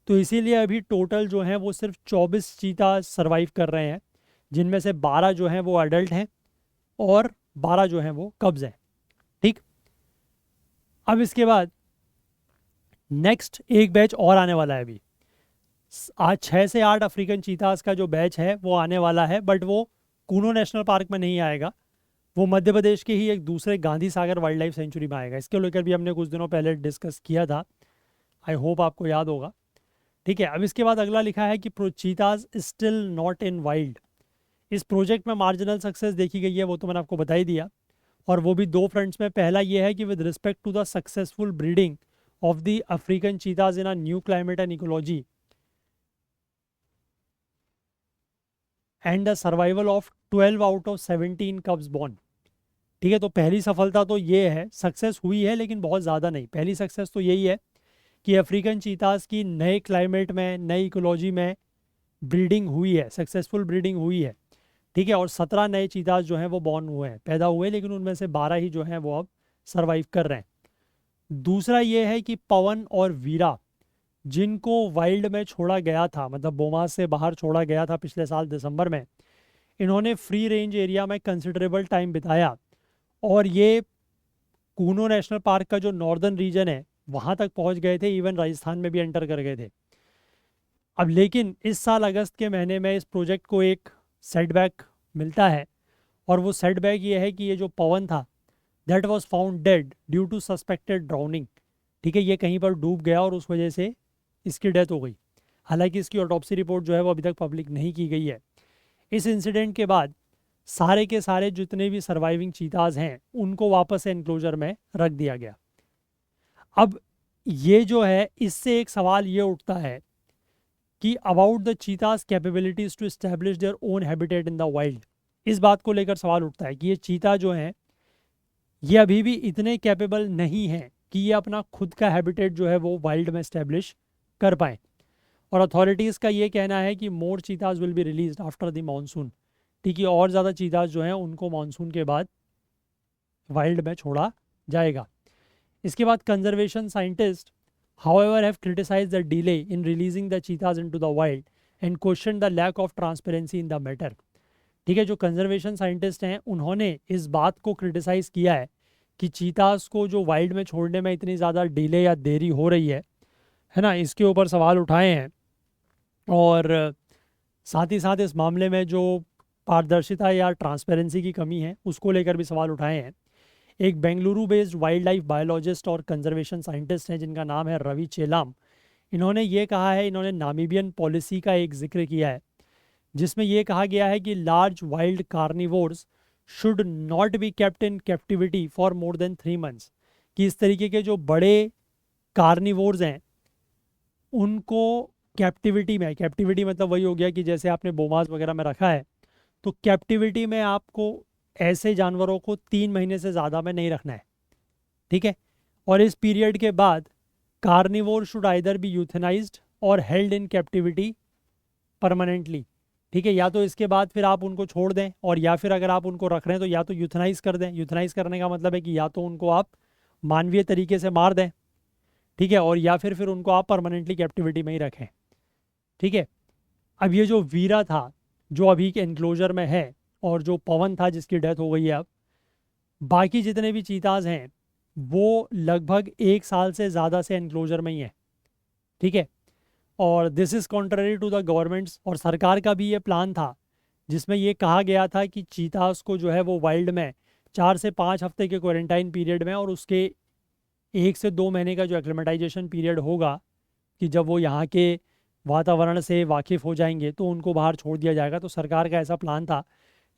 तो इसीलिए अभी टोटल जो है वो सिर्फ 24 चीता सरवाइव कर रहे हैं, जिनमें से 12 जो हैं वो एडल्ट हैं और 12 जो हैं वो कब्ज हैं। ठीक। अब इसके बाद नेक्स्ट एक बैच और आने वाला है अभी। आज 6 से 8 अफ्रीकन चीतास का जो बैच है वो आने वाला है, बट वो कूनो नेशनल पार्क में नहीं आएगा, वो मध्य प्रदेश के ही एक दूसरे Gandhi Sagar wild life sanctuary में आएगा। इसके लेकर भी हमने कुछ दिनों पहले डिस्कस किया था, आई होप आपको याद होगा। ठीक है, अब इसके बाद अगला लिखा है कि चीताज स्टिल नॉट इन वाइल्ड। इस प्रोजेक्ट में मार्जिनल सक्सेस देखी गई है, वो तो मैंने आपको बता ही दिया, और वो भी 2 फ्रंट्स में। पहला ये है कि with respect to the successful breeding of the African cheetahs in a new climate and ecology and the survival of 12 out of 17 cubs born. ठीक है, तो पहली सफलता तो ये है, सक्सेस हुई है लेकिन बहुत ज़्यादा नहीं। पहली सक्सेस तो यही है कि अफ्रीकन चीतास की नए क्लाइमेट में, नई इकोलॉजी में ब्रीडिंग हुई है, सक्सेसफुल ब्रीडिंग हुई है। ठीक है, और 17 नए चीताज जो हैं वो बॉर्न हुए हैं, पैदा हुए, लेकिन उनमें से 12 ही जो हैं वो अब सर्वाइव कर रहे हैं। दूसरा ये है कि पवन और वीरा, जिनको वाइल्ड में छोड़ा गया था, मतलब बोमास से बाहर छोड़ा गया था पिछले साल दिसंबर में, इन्होंने फ्री रेंज एरिया में कंसिडरेबल टाइम बिताया, और ये कूनो नेशनल पार्क का जो नॉर्दर्न रीजन है वहाँ तक पहुँच गए थे, इवन राजस्थान में भी एंटर कर गए थे। अब लेकिन इस साल अगस्त के महीने में इस प्रोजेक्ट को एक सेटबैक मिलता है, और वो सेटबैक ये है कि ये जो पवन था that was found dead due to suspected drowning. ठीक है, ये कहीं पर डूब गया और उस वजह से इसकी डेथ हो गई। हालांकि इसकी ऑटोप्सी रिपोर्ट जो है वो अभी तक पब्लिक नहीं की गई है। इस इंसिडेंट के बाद सारे के सारे जितने भी सर्वाइविंग चीताज हैं उनको वापस से एनक्लोजर में रख दिया गया। अब ये जो है इससे एक सवाल ये उठता है कि about the cheetahs capabilities to establish their own habitat in the wild. इस बात को लेकर सवाल उठता है कि ये चीता जो हैं ये अभी भी इतने कैपेबल नहीं हैं कि ये अपना खुद का हैबिटेट जो है वो वाइल्ड में एस्टेब्लिश कर पाएँ। और अथॉरिटीज़ का ये कहना है कि more cheetahs will be release after the monsoon, ठीक है, और ज़्यादा चीताज जो हैं उनको मानसून के बाद वाइल्ड में छोड़ा जाएगा। इसके बाद conservation scientist however have criticized the delay in releasing the cheetahs into the wild and questioned the lack of transparency in the matter। ठीक है, जो कंजर्वेशन साइंटिस्ट हैं उन्होंने इस बात को क्रिटिसाइज़ किया है कि चीतास को जो वाइल्ड में छोड़ने में इतनी ज़्यादा डिले या देरी हो रही है ना, इसके ऊपर सवाल उठाए हैं। और साथ ही साथ इस मामले में जो पारदर्शिता या ट्रांसपेरेंसी की कमी है उसको लेकर भी सवाल उठाए हैं। एक Bengaluru based wild life biologist और कंजर्वेशन साइंटिस्ट हैं जिनका नाम है रवि चेलाम। इन्होंने ये कहा है, इन्होंने नामीबियन पॉलिसी का एक जिक्र किया है जिसमें यह कहा गया है कि large wild carnivores should not be kept in captivity for more than 3 months, कि इस तरीके के जो बड़े कार्निवोर्स हैं उनको कैप्टिविटी मतलब वही हो गया कि जैसे आपने बोमास वगैरह में रखा है, तो कैप्टिविटी में आपको ऐसे जानवरों को 3 महीने से ज़्यादा में नहीं रखना है, ठीक है। और इस पीरियड के बाद कार्निवोर शुड आइदर बी यूथेनाइज्ड और हेल्ड इन कैप्टिविटी परमानेंटली, ठीक है। या तो इसके बाद फिर आप उनको छोड़ दें, और या फिर अगर आप उनको रख रहे हैं तो या तो यूथेनाइज कर दें। यूथेनाइज करने का मतलब है कि या तो उनको आप मानवीय तरीके से मार दें, ठीक है, और या फिर उनको आप परमानेंटली कैप्टिविटी में ही रखें, ठीक है। अब ये जो वीरा था जो अभी के एनक्लोजर में है, और जो पवन था जिसकी डेथ हो गई है, अब बाकी जितने भी चीताज हैं वो लगभग 1 साल से ज़्यादा से एनक्लोजर में ही हैं, ठीक है। और this is contrary to the government's, और सरकार का भी ये प्लान था जिसमें ये कहा गया था कि चीतास को जो है वो वाइल्ड में 4 से 5 हफ्ते के क्वारंटाइन पीरियड में और उसके 1 से 2 महीने का जो एक्लिमेटाइजेशन पीरियड होगा, कि जब वो यहाँ के वातावरण से वाकिफ़ हो जाएंगे तो उनको बाहर छोड़ दिया जाएगा। तो सरकार का ऐसा प्लान था,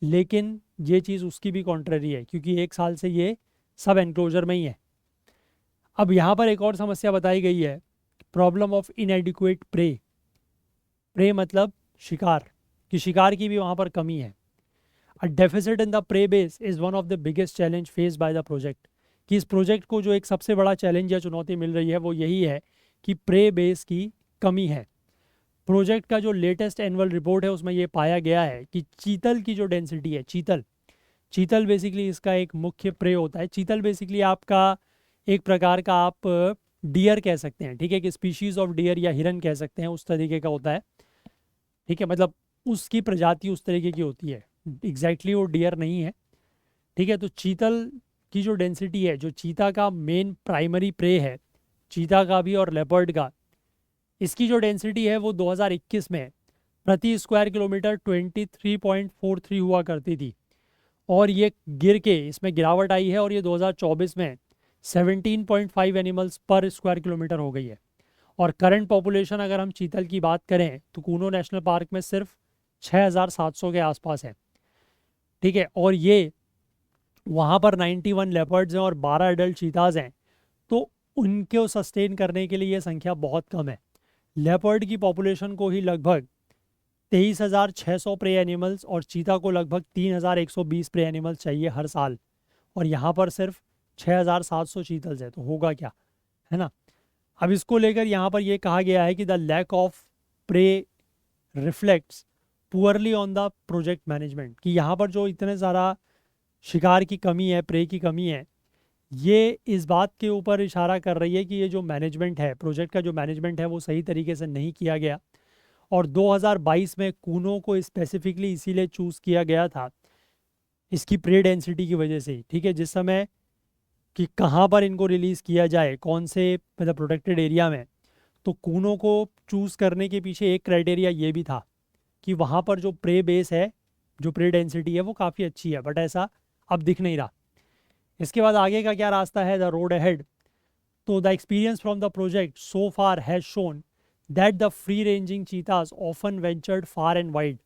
लेकिन ये चीज़ उसकी भी कॉन्ट्ररी है क्योंकि 1 साल से ये सब एनक्लोजर में ही है। अब यहाँ पर एक और समस्या बताई गई है, problem of inadequate prey. Prey मतलब शिकार, कि शिकार की भी वहाँ पर कमी है। अ deficit in the prey base is one of the biggest challenge face by the project, कि इस प्रोजेक्ट को जो एक सबसे बड़ा चैलेंज या चुनौती मिल रही है वो यही है कि प्रे बेस की कमी है। प्रोजेक्ट का जो लेटेस्ट एनुअल रिपोर्ट है उसमें ये पाया गया है कि चीतल की जो डेंसिटी है, चीतल बेसिकली इसका एक मुख्य प्रे होता है। चीतल बेसिकली आपका एक प्रकार का आप डियर कह सकते हैं, ठीक है, कि स्पीशीज़ ऑफ डियर या हिरन कह सकते हैं, उस तरीके का होता है, ठीक है। मतलब उसकी प्रजाति उस तरीके की होती है, एग्जैक्टली वो डियर नहीं है, ठीक है। तो चीतल की जो डेंसिटी है, जो चीता का मेन प्राइमरी प्रे है, चीता का भी और लेपर्ड का, इसकी जो डेंसिटी है वो 2021 में प्रति स्क्वायर किलोमीटर 23.43 हुआ करती थी, और ये गिर के इसमें गिरावट आई है और ये 2024 में 17.5 एनिमल्स पर स्क्वायर किलोमीटर हो गई है। और करंट पॉपुलेशन अगर हम चीतल की बात करें तो कूनो नेशनल पार्क में सिर्फ 6700 के आसपास है, ठीक है। और ये वहाँ पर 91 लेपर्ड्स हैं और 12 एडल्ट चीताज हैं, तो उनको सस्टेन करने के लिए ये संख्या बहुत कम है। लेपर्ड की पॉपुलेशन को ही लगभग 23,600 प्रे एनिमल्स और चीता को लगभग 3,120 प्रे एनिमल्स चाहिए हर साल, और यहाँ पर सिर्फ 6,700 चीतल्स है, तो होगा क्या, है ना। अब इसको लेकर यहाँ पर ये कहा गया है कि the lack of prey reflects poorly on the project management, कि यहाँ पर जो इतने ज़्यादा शिकार की कमी है, प्रे की कमी है, ये इस बात के ऊपर इशारा कर रही है कि ये जो मैनेजमेंट है, प्रोजेक्ट का जो मैनेजमेंट है वो सही तरीके से नहीं किया गया। और 2022 में कूनो को स्पेसिफिकली इसीलिए चूज़ किया गया था इसकी प्रे डेंसिटी की वजह से, ठीक है। जिस समय कि कहाँ पर इनको रिलीज़ किया जाए, कौन से मतलब प्रोटेक्टेड एरिया में, तो कूनो को चूज़ करने के पीछे एक क्राइटेरिया ये भी था कि वहाँ पर जो प्रे बेस है, जो प्रे डेंसिटी है वो काफ़ी अच्छी है, बट ऐसा अब दिख नहीं रहा। इसके बाद आगे का क्या रास्ता है, द रोड अहेड। तो the experience from the project so far has shown that the free ranging चीताज often ventured far and wide,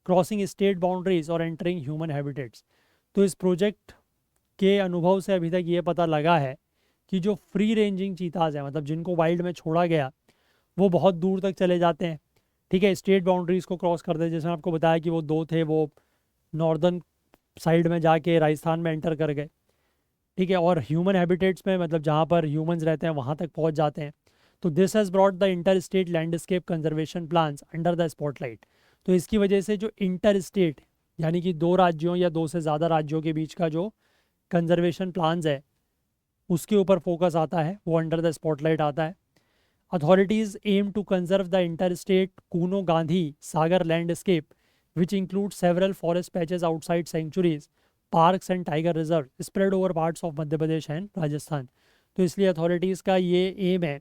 crossing state boundaries और एंटरिंग ह्यूमन हैबिटेट्स। तो इस प्रोजेक्ट के अनुभव से अभी तक ये पता लगा है कि कि जो फ्री रेंजिंग चीताज हैं, मतलब जिनको वाइल्ड में छोड़ा गया, वो बहुत दूर तक चले जाते हैं। ठीक है, स्टेट बाउंड्रीज को क्रॉस करते हैं। जैसे आपको बताया कि वो 2 थे, वो नॉर्दर्न साइड में जाके राजस्थान में एंटर कर गए। ठीक है, और ह्यूमन हैबिटेट्स में, मतलब जहाँ पर ह्यूमंस रहते हैं वहाँ तक पहुँच जाते हैं। तो this has brought the inter state landscape conservation plans under the spotlight. तो इसकी वजह से जो इंटर स्टेट यानी कि 2 राज्यों या 2 से ज़्यादा राज्यों के बीच का जो कंजर्वेशन प्लान्स है, उसके ऊपर फोकस आता है, वो अंडर द स्पॉटलाइट आता है। Authorities aim to conserve the inter state Kuno Gandhi Sagar landscape which include several forest patches outside sanctuaries, parks and tiger reserve spread over parts of Madhya Pradesh and Rajasthan. तो इसलिए अथॉरिटीज़ का ये एम है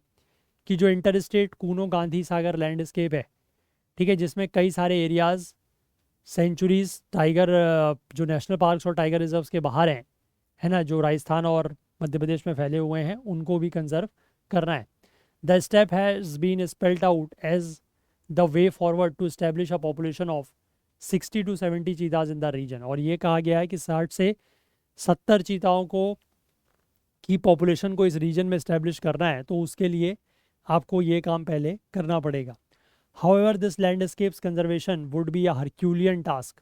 कि जो inter state Kuno Gandhi Sagar landscape है, ठीक है, जिसमें कई सारे एरियाज़ सेंचुरीज, टाइगर, जो नेशनल पार्क्स और टाइगर रिजर्व्स के बाहर हैं, है ना, जो राजस्थान और मध्य प्रदेश में फैले हुए हैं, उनको भी कंजर्व करना है। The step has been spelled out as the way forward to establish a population of 60 to 70 cheetahs in the region. और ये कहा गया है कि 60 से 70 चीताओं को की पॉपुलेशन को इस रीजन में इस्टेब्लिश करना है, तो उसके लिए आपको ये काम पहले करना पड़ेगा। However, this landscapes conservation would be a Herculean task,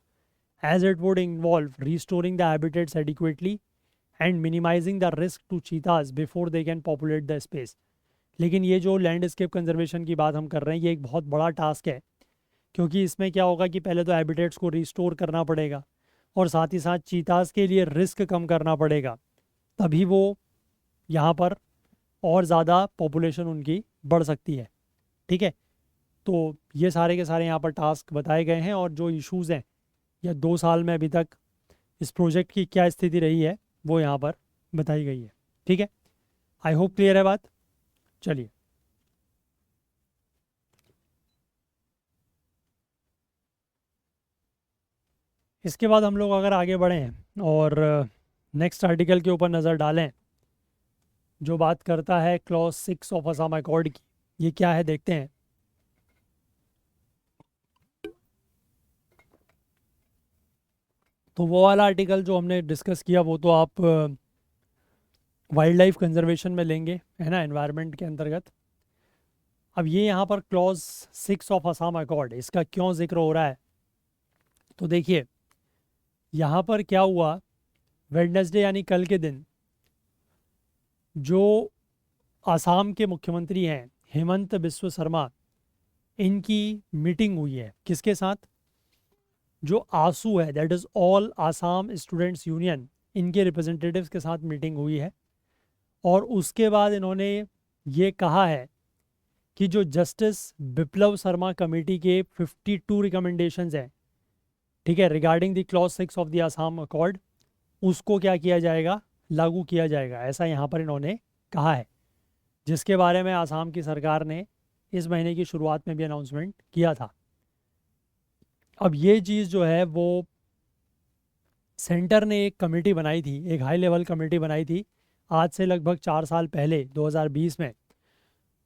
as it would involve restoring the habitats adequately and minimizing the risk to cheetahs before they can populate the space. लेकिन ये जो लैंडस्केप कंजर्वेशन की बात हम कर रहे हैं, ये एक बहुत बड़ा टास्क है, क्योंकि इसमें क्या होगा कि पहले तो हैबिटेट्स को रिस्टोर करना पड़ेगा और साथ ही साथ चीताज के लिए रिस्क कम करना पड़ेगा, तभी वो यहाँ पर और ज़्यादा पॉपुलेशन उनकी बढ़ सकती है। ठीक है, तो ये सारे के सारे यहाँ पर टास्क बताए गए हैं, और जो इश्यूज़ हैं या 2 साल में अभी तक इस प्रोजेक्ट की क्या स्थिति रही है, वो यहाँ पर बताई गई है। ठीक है, आई होप क्लियर है बात। चलिए, इसके बाद हम लोग अगर आगे बढ़ें और नेक्स्ट आर्टिकल के ऊपर नज़र डालें, जो बात करता है क्लॉज 6 ऑफ असम अकॉर्ड की, ये क्या है देखते हैं। तो वो वाला आर्टिकल जो हमने डिस्कस किया, वो तो आप वाइल्ड लाइफ कंजर्वेशन में लेंगे, है ना, एनवायरनमेंट के अंतर्गत। अब ये यहाँ पर क्लॉज 6 ऑफ असम अकॉर्ड, इसका क्यों जिक्र हो रहा है, तो देखिए यहाँ पर क्या हुआ। वेडनेसडे यानी कल के दिन जो आसाम के मुख्यमंत्री हैं हेमंत बिस्व शर्मा, इनकी मीटिंग हुई है किसके साथ, जो आसू है, that is all Assam students union, इनके रिप्रेजेंटेटिव्स के साथ मीटिंग हुई है। और उसके बाद इन्होंने ये कहा है कि जो जस्टिस बिप्लव शर्मा कमेटी के 52 रिकमेंडेशंस हैं, ठीक है, regarding the clause 6 of the Assam accord, उसको क्या किया जाएगा, लागू किया जाएगा, ऐसा यहाँ पर इन्होंने कहा है, जिसके बारे में आसाम की सरकार ने इस महीने की शुरुआत में भी अनाउंसमेंट किया था। अब ये चीज़ जो है वो सेंटर ने एक कमेटी बनाई थी, एक हाई लेवल कमेटी बनाई थी आज से लगभग 4 साल पहले 2020 में,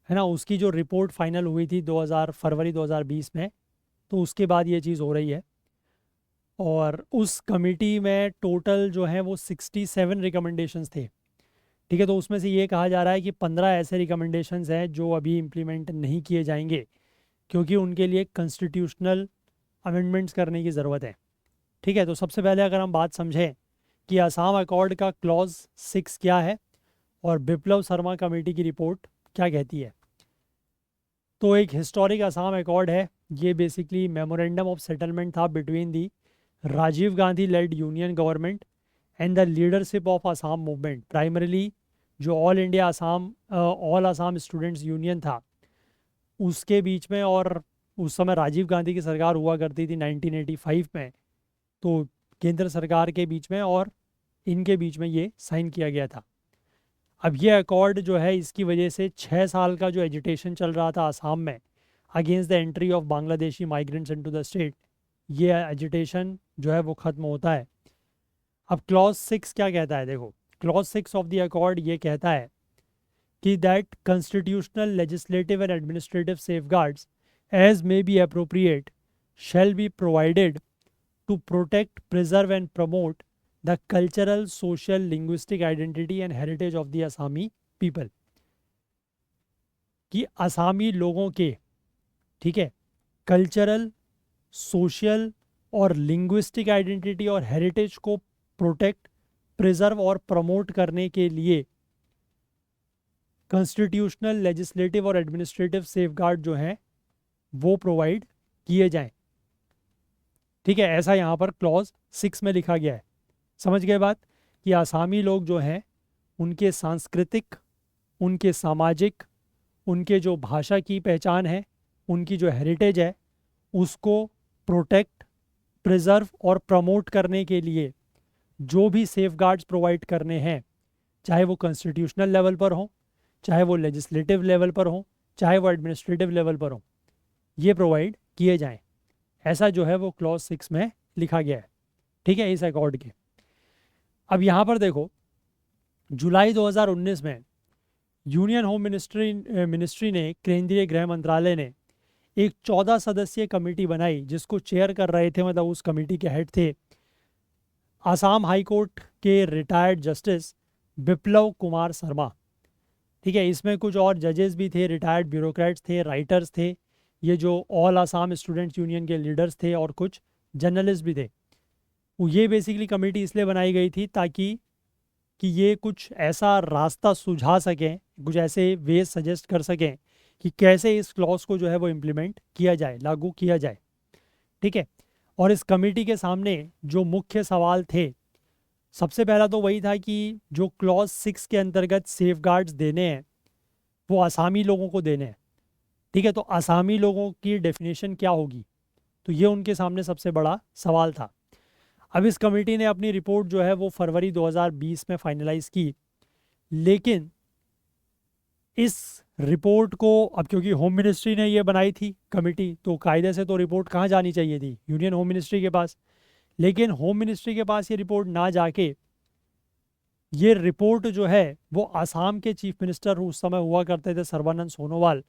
है ना। उसकी जो रिपोर्ट फाइनल हुई थी फरवरी 2020 में, तो उसके बाद ये चीज़ हो रही है। और उस कमेटी में टोटल जो है वो 67 रिकमेंडेशंस थे। ठीक है, तो उसमें से ये कहा जा रहा है कि 15 ऐसे रिकमेंडेशंस हैं जो अभी इम्प्लीमेंट नहीं किए जाएंगे, क्योंकि उनके लिए कॉन्स्टिट्यूशनल अमेंडमेंट्स करने की ज़रूरत है। ठीक है, तो सबसे पहले अगर हम बात समझें कि आसाम अकॉर्ड का क्लॉज 6 क्या है और बिप्लव शर्मा कमेटी की रिपोर्ट क्या कहती है, तो एक हिस्टोरिक आसाम अकॉर्ड है। ये बेसिकली मेमोरेंडम ऑफ सेटलमेंट था between the Rajiv Gandhi led union government and the leadership of Assam movement, primarily जो all India Assam all Assam students union था उसके बीच में। और उस समय राजीव गांधी की सरकार हुआ करती थी 1985 में, तो केंद्र सरकार के बीच में और इनके बीच में ये साइन किया गया था। अब ये अकॉर्ड जो है, इसकी वजह से 6 साल का जो एजिटेशन चल रहा था आसाम में against the entry of Bangladeshi migrants into the state, ये एजिटेशन जो है वो ख़त्म होता है। अब क्लॉज 6 क्या कहता है, देखो क्लॉज 6 ऑफ द अकॉर्ड ये कहता है कि that constitutional legislative and administrative safeguards as may be appropriate shall be provided to protect, preserve and promote the cultural, social, linguistic identity and heritage of the Assami people, कि आसामी लोगों के, ठीक है, cultural, social और linguistic identity और heritage को protect, preserve और promote करने के लिए कॉन्स्टिट्यूशनल, लेजिस्लेटिव और एडमिनिस्ट्रेटिव सेफगार्ड जो हैं वो प्रोवाइड किए जाएं। ठीक है, ऐसा यहाँ पर क्लॉज 6 में लिखा गया है। समझ गए बात, कि आसामी लोग जो हैं उनके सांस्कृतिक, उनके सामाजिक, उनके जो भाषा की पहचान है, उनकी जो हेरिटेज है, उसको प्रोटेक्ट, प्रिजर्व और प्रमोट करने के लिए जो भी सेफगार्ड्स प्रोवाइड करने हैं, चाहे वो कॉन्स्टिट्यूशनल लेवल पर हो, चाहे वो लेजिस्लेटिव लेवल पर हो, चाहे वो एडमिनिस्ट्रेटिव लेवल पर हो, ये प्रोवाइड किए जाएं। ऐसा जो है वो क्लॉज 6 में लिखा गया है। ठीक है, इस अकॉर्ड के। अब यहाँ पर देखो, जुलाई 2019 में यूनियन होम मिनिस्ट्री ने, केंद्रीय गृह मंत्रालय ने एक 14 सदस्यीय कमेटी बनाई, जिसको चेयर कर रहे थे, मतलब उस कमेटी के हेड थे आसाम हाई कोर्ट के रिटायर्ड जस्टिस बिप्लव कुमार शर्मा। ठीक है, इसमें कुछ और जजेस भी थे, रिटायर्ड ब्यूरोक्रेट्स थे, राइटर्स थे, ये जो ऑल आसाम स्टूडेंट्स यूनियन के लीडर्स थे, और कुछ जर्नलिस्ट भी थे। ये बेसिकली कमेटी इसलिए बनाई गई थी ताकि कि ये कुछ ऐसा रास्ता सुझा सकें, कुछ ऐसे वे सजेस्ट कर सकें कि कैसे इस क्लॉज को जो है वो इम्प्लीमेंट किया जाए, लागू किया जाए। ठीक है, और इस कमेटी के सामने जो मुख्य सवाल थे, सबसे पहला तो वही था कि जो क्लॉज 6 के अंतर्गत सेफगार्ड्स देने हैं वो आसामी लोगों को देने हैं। ठीक है, तो आसामी लोगों की डेफिनेशन क्या होगी, तो ये उनके सामने सबसे बड़ा सवाल था। अब इस कमेटी ने अपनी रिपोर्ट जो है वो फरवरी 2020 में फाइनलाइज की, लेकिन इस रिपोर्ट को, अब क्योंकि होम मिनिस्ट्री ने ये बनाई थी कमेटी, तो कायदे से तो रिपोर्ट कहाँ जानी चाहिए थी, यूनियन होम मिनिस्ट्री के पास। लेकिन होम मिनिस्ट्री के पास ये रिपोर्ट ना जाके, ये रिपोर्ट जो है वो आसाम के चीफ मिनिस्टर उस समय हुआ करते थे सर्बानंद सोनोवाल,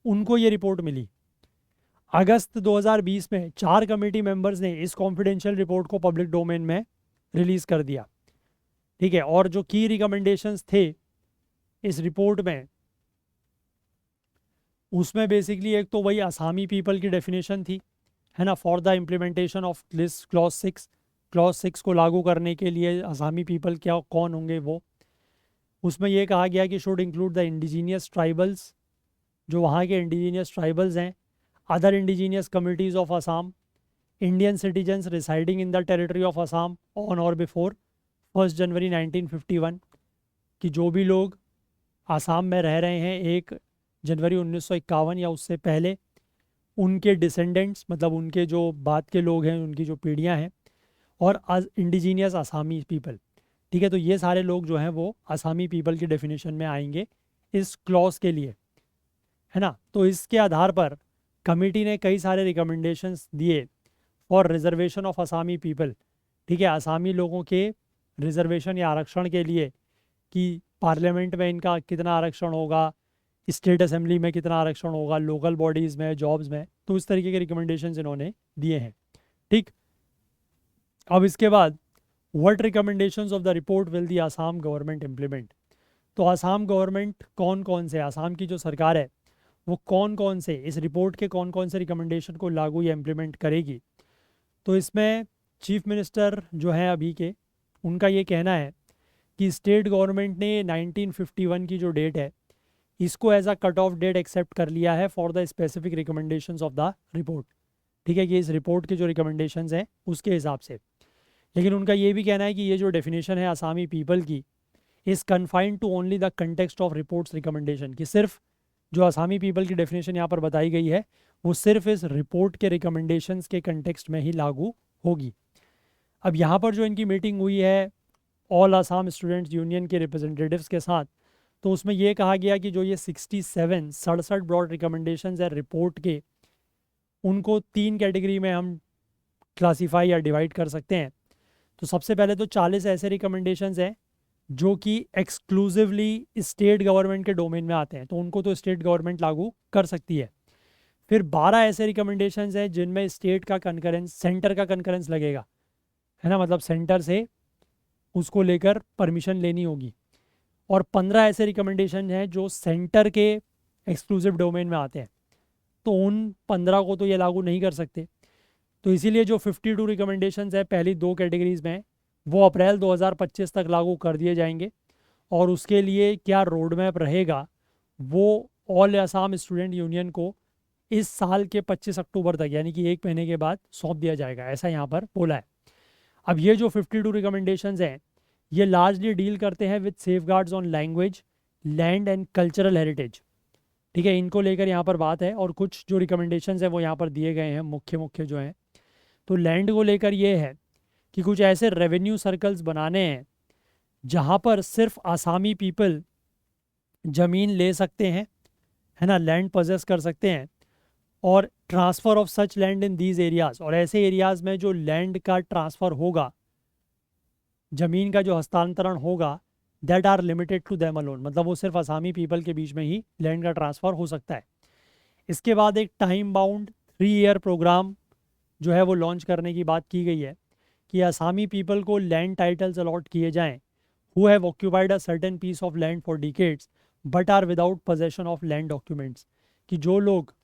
उनको ये रिपोर्ट मिली। अगस्त 2020 में 4 कमेटी मेंबर्स ने इस कॉन्फिडेंशियल रिपोर्ट को पब्लिक डोमेन में रिलीज कर दिया। ठीक है, और जो की रिकमेंडेशंस थे इस रिपोर्ट में, उसमें बेसिकली एक तो वही आसामी पीपल की डेफिनेशन थी, है ना, for the implementation of this clause 6, clause 6 को लागू करने के लिए आसामी पीपल क्या, कौन होंगे वो। उसमें ये कहा गया कि should include the indigenous tribals, जो वहाँ के इंडिजीनियस ट्राइबल्स हैं, other indigenous communities of Assam, Indian citizens residing in the territory of Assam on और बिफोर 1 जनवरी 1951, कि जो भी लोग आसाम में रह रहे हैं 1 जनवरी 1951 या उससे पहले, उनके डिसेंडेंट्स, मतलब उनके जो बाद के लोग हैं, उनकी जो पीढ़ियां हैं, और इंडिजीनियस आसामी पीपल। ठीक है, तो ये सारे लोग जो हैं वो आसामी पीपल की डेफिनेशन में आएंगे इस क्लॉज के लिए, है ना। तो इसके आधार पर कमेटी ने कई सारे रिकमेंडेशंस दिए for reservation of Asami people. ठीक है, आसामी लोगों के रिजर्वेशन या आरक्षण के लिए, कि पार्लियामेंट में इनका कितना आरक्षण होगा, स्टेट असेंबली में कितना आरक्षण होगा, लोकल बॉडीज़ में, जॉब्स में, तो इस तरीके के रिकमेंडेशंस इन्होंने दिए हैं। ठीक, अब इसके बाद what recommendations of the report will the Assam government implement. तो आसाम गवर्नमेंट कौन कौन से, आसाम की जो सरकार है वो कौन कौन से, इस रिपोर्ट के कौन कौन से रिकमेंडेशन को लागू या इम्प्लीमेंट करेगी। तो इसमें चीफ मिनिस्टर जो हैं अभी के, उनका ये कहना है कि स्टेट गवर्नमेंट ने 1951 की जो डेट है, इसको as a cut off date accept कर लिया है for the specific recommendations of the report. ठीक है, कि इस रिपोर्ट के जो रिकमेंडेशंस हैं उसके हिसाब से। लेकिन उनका ये भी कहना है कि ये जो डेफिनेशन है आसामी पीपल की, is confined to only the context of reports recommendation, कि सिर्फ जो आसामी पीपल की डेफिनेशन यहाँ पर बताई गई है वो सिर्फ इस रिपोर्ट के रिकमेंडेशंस के कंटेक्स्ट में ही लागू होगी। अब यहाँ पर जो इनकी मीटिंग हुई है ऑल आसाम स्टूडेंट्स यूनियन के रिप्रेजेंटेटिव्स के साथ, तो उसमें ये कहा गया कि जो ये 67 ब्रॉड रिकमेंडेशंस है रिपोर्ट के, उनको 3 कैटेगरी में हम क्लासीफाई या डिवाइड कर सकते हैं। तो सबसे पहले तो 40 ऐसे रिकमेंडेशंस हैं जो कि एक्सक्लूसिवली स्टेट गवर्नमेंट के डोमेन में आते हैं, तो उनको तो स्टेट गवर्नमेंट लागू कर सकती है। फिर 12 ऐसे रिकमेंडेशंस हैं जिनमें स्टेट का कंकरेंस, सेंटर का कंकरेंस लगेगा, है ना, मतलब सेंटर से उसको लेकर परमिशन लेनी होगी। और 15 ऐसे रिकमेंडेशन हैं जो सेंटर के एक्सक्लूसिव डोमेन में आते हैं, तो उन 15 को तो ये लागू नहीं कर सकते। तो इसीलिए जो 52 रिकमेंडेशंस है पहली दो कैटेगरीज में, वो अप्रैल 2025 तक लागू कर दिए जाएंगे। और उसके लिए क्या रोड मैप रहेगा वो ऑल असम स्टूडेंट यूनियन को इस साल के 25 अक्टूबर तक, यानी कि एक महीने के बाद सौंप दिया जाएगा, ऐसा यहाँ पर बोला है। अब ये जो 52 रिकमेंडेशंस हैं ये लार्जली डील करते हैं with safeguards on language, land and cultural heritage. ठीक है, इनको लेकर यहाँ पर बात है। और कुछ जो रिकमेंडेशंस हैं वो यहाँ पर दिए गए हैं, मुख्य मुख्य जो हैं। तो लैंड को लेकर ये है कि कुछ ऐसे रेवेन्यू सर्कल्स बनाने हैं जहाँ पर सिर्फ आसामी पीपल ज़मीन ले सकते हैं, है ना, लैंड पजेस कर सकते हैं। और transfer of such land in these areas, और ऐसे एरियाज़ में जो लैंड का ट्रांसफ़र होगा, ज़मीन का जो हस्तांतरण होगा, that are limited to them alone, मतलब वो सिर्फ आसामी पीपल के बीच में ही लैंड का ट्रांसफ़र हो सकता है। इसके बाद एक टाइम बाउंड 3 ईयर प्रोग्राम जो है वो लॉन्च करने की बात की गई है कि आसामी पीपल को लैंड टाइटल्स अलॉट किए जाएं who have occupied a certain piece of land for decades but are without possession of land documents. कि जो लोग,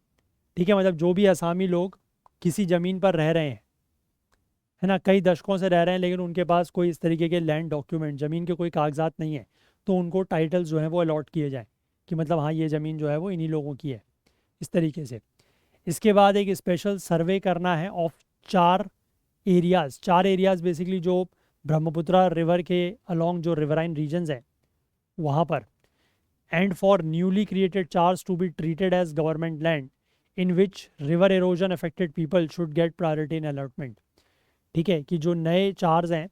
ठीक है, मतलब जो भी आसामी लोग किसी ज़मीन पर रह रहे हैं, है ना, कई दशकों से रह रहे हैं, लेकिन उनके पास कोई इस तरीके के लैंड डॉक्यूमेंट, ज़मीन के कोई कागजात नहीं है, तो उनको टाइटल्स जो हैं वो अलॉट किए जाएँ कि मतलब हाँ ये ज़मीन जो है वो इन्हीं लोगों की है, इस तरीके से। इसके बाद एक स्पेशल सर्वे करना है ऑफ 4 एरियाज़ बेसिकली जो ब्रह्मपुत्रा रिवर के अलॉन्ग जो रिवराइन रीजन्स हैं वहाँ पर। And for newly created chars to be treated as government land in which river erosion affected people should get priority in allotment. ठीक है, कि जो नए चार्ज हैं,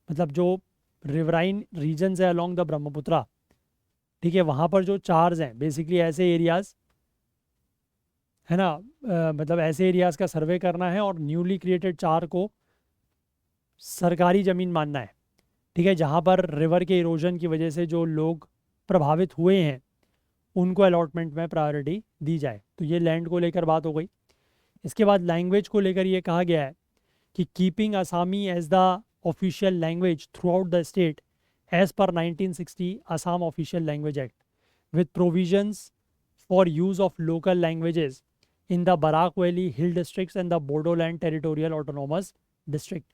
मतलब जो रिवराइन रीजन्स है अलॉन्ग द ब्रह्मपुत्रा, ठीक है, वहाँ पर जो चार्ज हैं बेसिकली ऐसे एरियाज़, है ना, मतलब ऐसे एरियाज़ का सर्वे करना है और न्यूली क्रिएटेड चार को सरकारी ज़मीन मानना है। ठीक है, जहाँ पर रिवर के इरोजन की वजह से जो लोग प्रभावित हुए हैं उनको अलॉटमेंट में प्रायोरिटी दी जाए। तो ये लैंड को लेकर बात हो गई। इसके बाद लैंग्वेज को लेकर ये कहा गया है कि keeping Assamese as the official language throughout the state as per 1960 Assam official language act with provisions for use of local languages in the Barak valley hill districts and the Bodoland territorial autonomous district.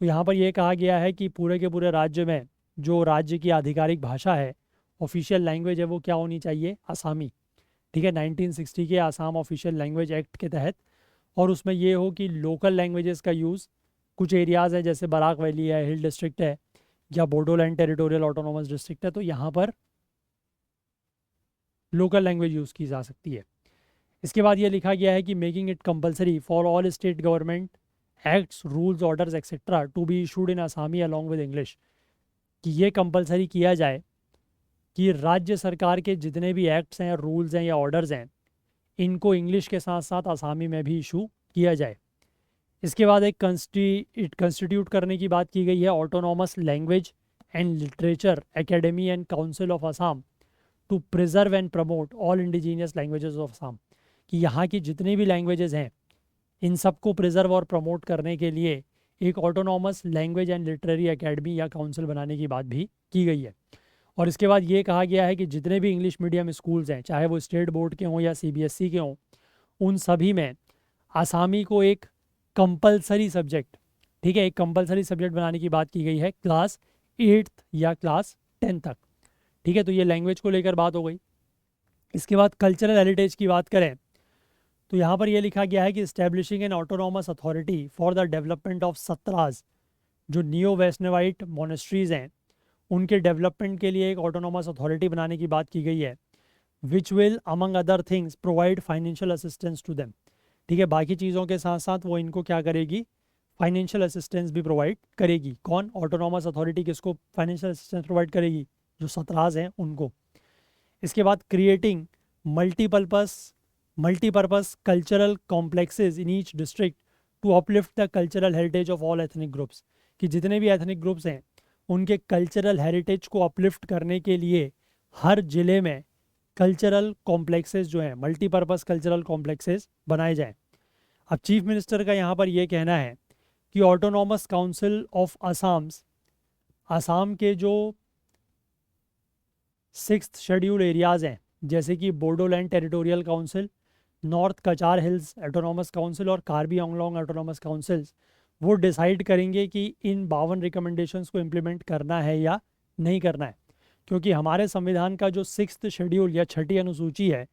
तो यहाँ पर यह कहा गया है कि पूरे के पूरे राज्य में जो राज्य की आधिकारिक भाषा है, ऑफिशियल लैंग्वेज है, वो क्या होनी चाहिए, आसामी। ठीक है, 1960 के आसाम ऑफिशियल लैंग्वेज एक्ट के तहत। और उसमें ये हो कि लोकल लैंग्वेजेस का यूज़ कुछ एरियाज़ है जैसे बराक वैली है, हिल डिस्ट्रिक्ट है, या बोडोलैंड टेरिटोरियल ऑटोनोमस डिस्ट्रिक्ट है, तो यहाँ पर लोकल लैंग्वेज यूज़ की जा सकती है। इसके बाद ये लिखा गया है कि making it compulsory for all state government acts, rules, orders etcetera to be issued in Assamese along with English. कि ये कंपलसरी किया जाए कि राज्य सरकार के जितने भी एक्ट्स हैं, रूल्स हैं या ऑर्डर्स हैं, इनको इंग्लिश के साथ साथ आसामी में भी इशू किया जाए। इसके बाद एक कंस्टिट्यूट करने की बात की गई है autonomous language and literature academy and council of Assam to preserve and promote all indigenous languages of Assam. कि यहाँ की जितनी भी लैंग्वेजेस हैं इन सबको प्रिजर्व और प्रमोट करने के लिए एक autonomous language and literary academy या काउंसिल बनाने की बात भी की गई है। और इसके बाद ये कहा गया है कि जितने भी इंग्लिश मीडियम स्कूल्स हैं, चाहे वो स्टेट बोर्ड के हों या सीबीएसई के हों, उन सभी में आसामी को एक कंपलसरी सब्जेक्ट, ठीक है, एक कंपलसरी सब्जेक्ट बनाने की बात की गई है क्लास 8th या क्लास 10 तक। ठीक है, तो ये लैंग्वेज को लेकर बात हो गई। इसके बाद कल्चरल हेरिटेज की बात करें तो यहाँ पर यह लिखा गया है कि establishing an autonomous authority for the development of satras, जो नियो वैष्णवाइट मोनेस्ट्रीज़ हैं उनके डेवलपमेंट के लिए एक ऑटोनॉमस अथॉरिटी बनाने की बात की गई है, which will among other things provide financial assistance to them. ठीक है, बाकी चीज़ों के साथ साथ वो इनको क्या करेगी, फाइनेंशियल असिस्टेंस भी प्रोवाइड करेगी। कौन, ऑटोनॉमस अथॉरिटी किसको फाइनेंशियल असिस्टेंस प्रोवाइड करेगी, जो सतराज हैं उनको। इसके बाद creating multipurpose cultural complexes in each district to uplift the cultural heritage of all ethnic groups. कि जितने भी एथनिक ग्रुप्स हैं उनके कल्चरल हेरिटेज को अपलिफ्ट करने के लिए हर ज़िले में कल्चरल कॉम्प्लेक्सेस जो हैं, मल्टीपर्पज़ कल्चरल कॉम्प्लेक्सेस बनाए जाएं। अब चीफ मिनिस्टर का यहाँ पर यह कहना है कि ऑटोनॉमस काउंसिल ऑफ आसाम के जो सिक्स्थ शेड्यूल एरियाज़ हैं जैसे कि Bodoland territorial council, north Cachar hills autonomous council और कार्बी आंगलोंग ऑटोनॉमस काउंसिल्स, वो डिसाइड करेंगे कि इन 52 रिकमेंडेशंस को इम्प्लीमेंट करना है या नहीं करना है। क्योंकि हमारे संविधान का जो सिक्स्थ शेड्यूल या छठी अनुसूची है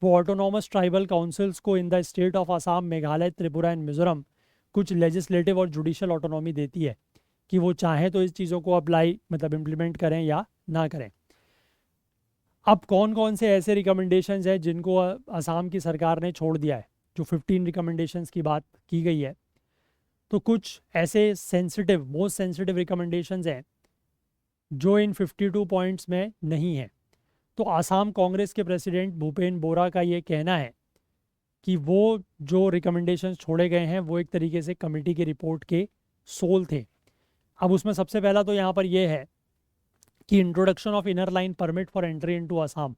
वो ऑटोनॉमस ट्राइबल काउंसिल्स को in the state of Assam, Meghalaya, Tripura and Mizoram कुछ लेजिस्लेटिव और जुडिशल ऑटोनॉमी देती है कि वो चाहें तो इस चीज़ों को अप्लाई मतलब इम्प्लीमेंट करें या ना करें। अब कौन कौन से ऐसे रिकमेंडेशंस हैं जिनको असम की सरकार ने छोड़ दिया है, जो 15 रिकमेंडेशंस की बात की गई है, तो कुछ ऐसे सेंसिटिव मोस्ट सेंसिटिव रिकमेंडेशंस हैं जो इन 52 पॉइंट्स में नहीं है। तो आसाम कांग्रेस के प्रेसिडेंट भूपेन बोरा का ये कहना है कि वो जो रिकमेंडेशंस छोड़े गए हैं वो एक तरीके से कमेटी की रिपोर्ट के सोल थे। अब उसमें सबसे पहला तो यहाँ पर ये है कि introduction of inner line permit for entry into Assam,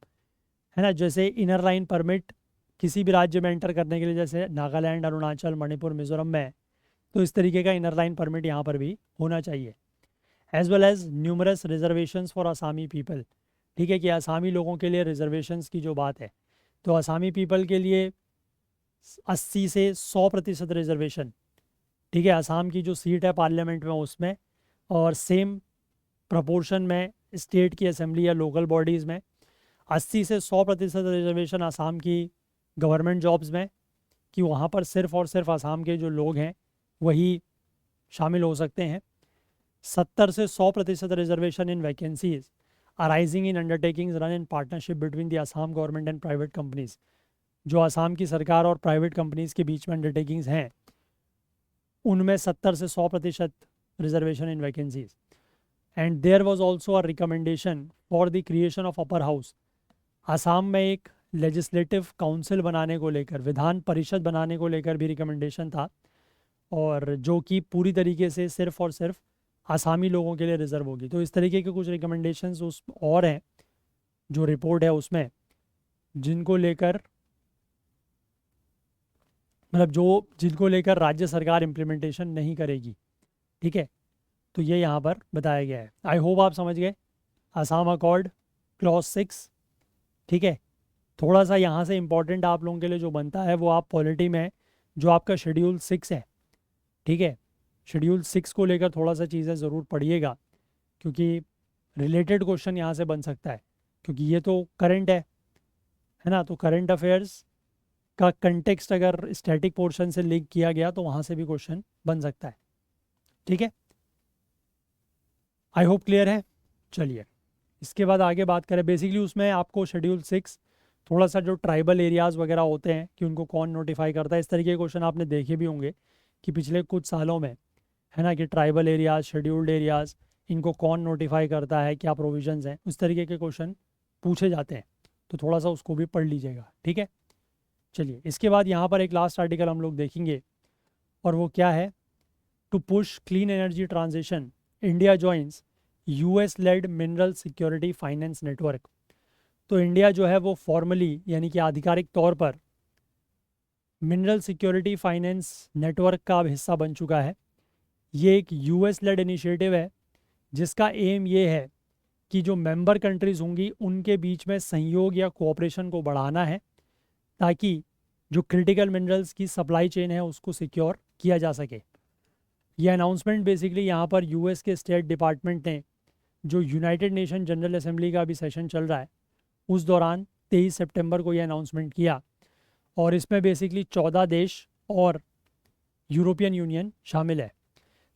है ना। जैसे इनर लाइन परमिट किसी भी राज्य में एंटर करने के लिए, जैसे नागालैंड, अरुणाचल, मणिपुर, मिजोरम में, तो इस तरीके का इनर लाइन परमिट यहाँ पर भी होना चाहिए। As well as numerous reservations for Assamese people, ठीक है, कि आसामी लोगों के लिए रिजर्वेशंस की जो बात है, तो आसामी पीपल के लिए 80 से 100% रिजर्वेशन, ठीक है, आसाम की जो सीट है पार्लियामेंट में उसमें, और सेम प्रपोर्शन में स्टेट की असेंबली या लोकल बॉडीज़ में 80 से 100% रिजर्वेशन आसाम की गवर्नमेंट जॉब्स में, कि वहाँ पर सिर्फ और सिर्फ आसाम के जो लोग हैं वही शामिल हो सकते हैं। 70 से 100% reservation in vacancies arising in undertakings run in partnership between the Assam government and private companies, जो आसाम की सरकार और प्राइवेट कंपनीज के बीच में अंडरटेकिंग्स हैं उनमें 70 से 100% reservation in vacancies. And there was also a recommendation for the creation of upper house. Assam में एक लेजिस्लेटिव काउंसिल बनाने को लेकर, विधान परिषद बनाने को लेकर भी रिकमेंडेशन था, और जो कि पूरी तरीके से सिर्फ और सिर्फ आसामी लोगों के लिए रिजर्व होगी। तो इस तरीके के कुछ रिकमेंडेशंस उस और हैं जो रिपोर्ट है उसमें, जिनको लेकर मतलब जिनको लेकर राज्य सरकार इम्प्लीमेंटेशन नहीं करेगी, ठीक है। तो ये यहाँ पर बताया गया है। आई होप आप समझ गए। आसाम अकॉर्ड क्लॉज 6, ठीक है। थोड़ा सा यहाँ से इम्पोर्टेंट आप लोगों के लिए जो बनता है वो आप पॉलिटी में जो आपका शेड्यूल 6 है, ठीक है, शेड्यूल 6 को लेकर थोड़ा सा चीज़ें ज़रूर पढ़िएगा, क्योंकि रिलेटेड क्वेश्चन यहाँ से बन सकता है, क्योंकि ये तो करंट है ना। तो करंट अफेयर्स का कंटेक्स्ट अगर स्टैटिक पोर्शन से लिंक किया गया तो वहाँ से भी क्वेश्चन बन सकता है, ठीक है। आई होप क्लियर है। चलिए इसके बाद आगे बात करें। बेसिकली उसमें आपको शेड्यूल 6 थोड़ा सा जो ट्राइबल एरियाज़ वगैरह होते हैं कि उनको कौन नोटिफाई करता है, इस तरीके के क्वेश्चन आपने देखे भी होंगे कि पिछले कुछ सालों में, है ना, कि ट्राइबल एरियाज़, शेड्यूल्ड एरियाज़, इनको कौन नोटिफाई करता है, क्या प्रोविजंस हैं, उस तरीके के क्वेश्चन पूछे जाते हैं। तो थोड़ा सा उसको भी पढ़ लीजिएगा, ठीक है। चलिए इसके बाद यहाँ पर एक लास्ट आर्टिकल हम लोग देखेंगे, और वो क्या है, to push clean energy transition India joins US led mineral security finance network. तो इंडिया जो है वो फॉर्मली यानी कि आधिकारिक तौर पर मिनरल सिक्योरिटी फाइनेंस नेटवर्क का अब हिस्सा बन चुका है। ये एक यूएस लेड इनिशिएटिव है जिसका एम ये है कि जो मेंबर कंट्रीज़ होंगी उनके बीच में सहयोग या कोऑपरेशन को बढ़ाना है, ताकि जो क्रिटिकल मिनरल्स की सप्लाई चेन है उसको सिक्योर किया जा सके। ये अनाउंसमेंट बेसिकली यहाँ पर यूएस के स्टेट डिपार्टमेंट ने, जो यूनाइटेड नेशन जनरल असेंबली का अभी सेशन चल रहा है उस दौरान 23 सितंबर को ये अनाउंसमेंट किया, और इसमें बेसिकली 14 देश और यूरोपियन यूनियन शामिल है।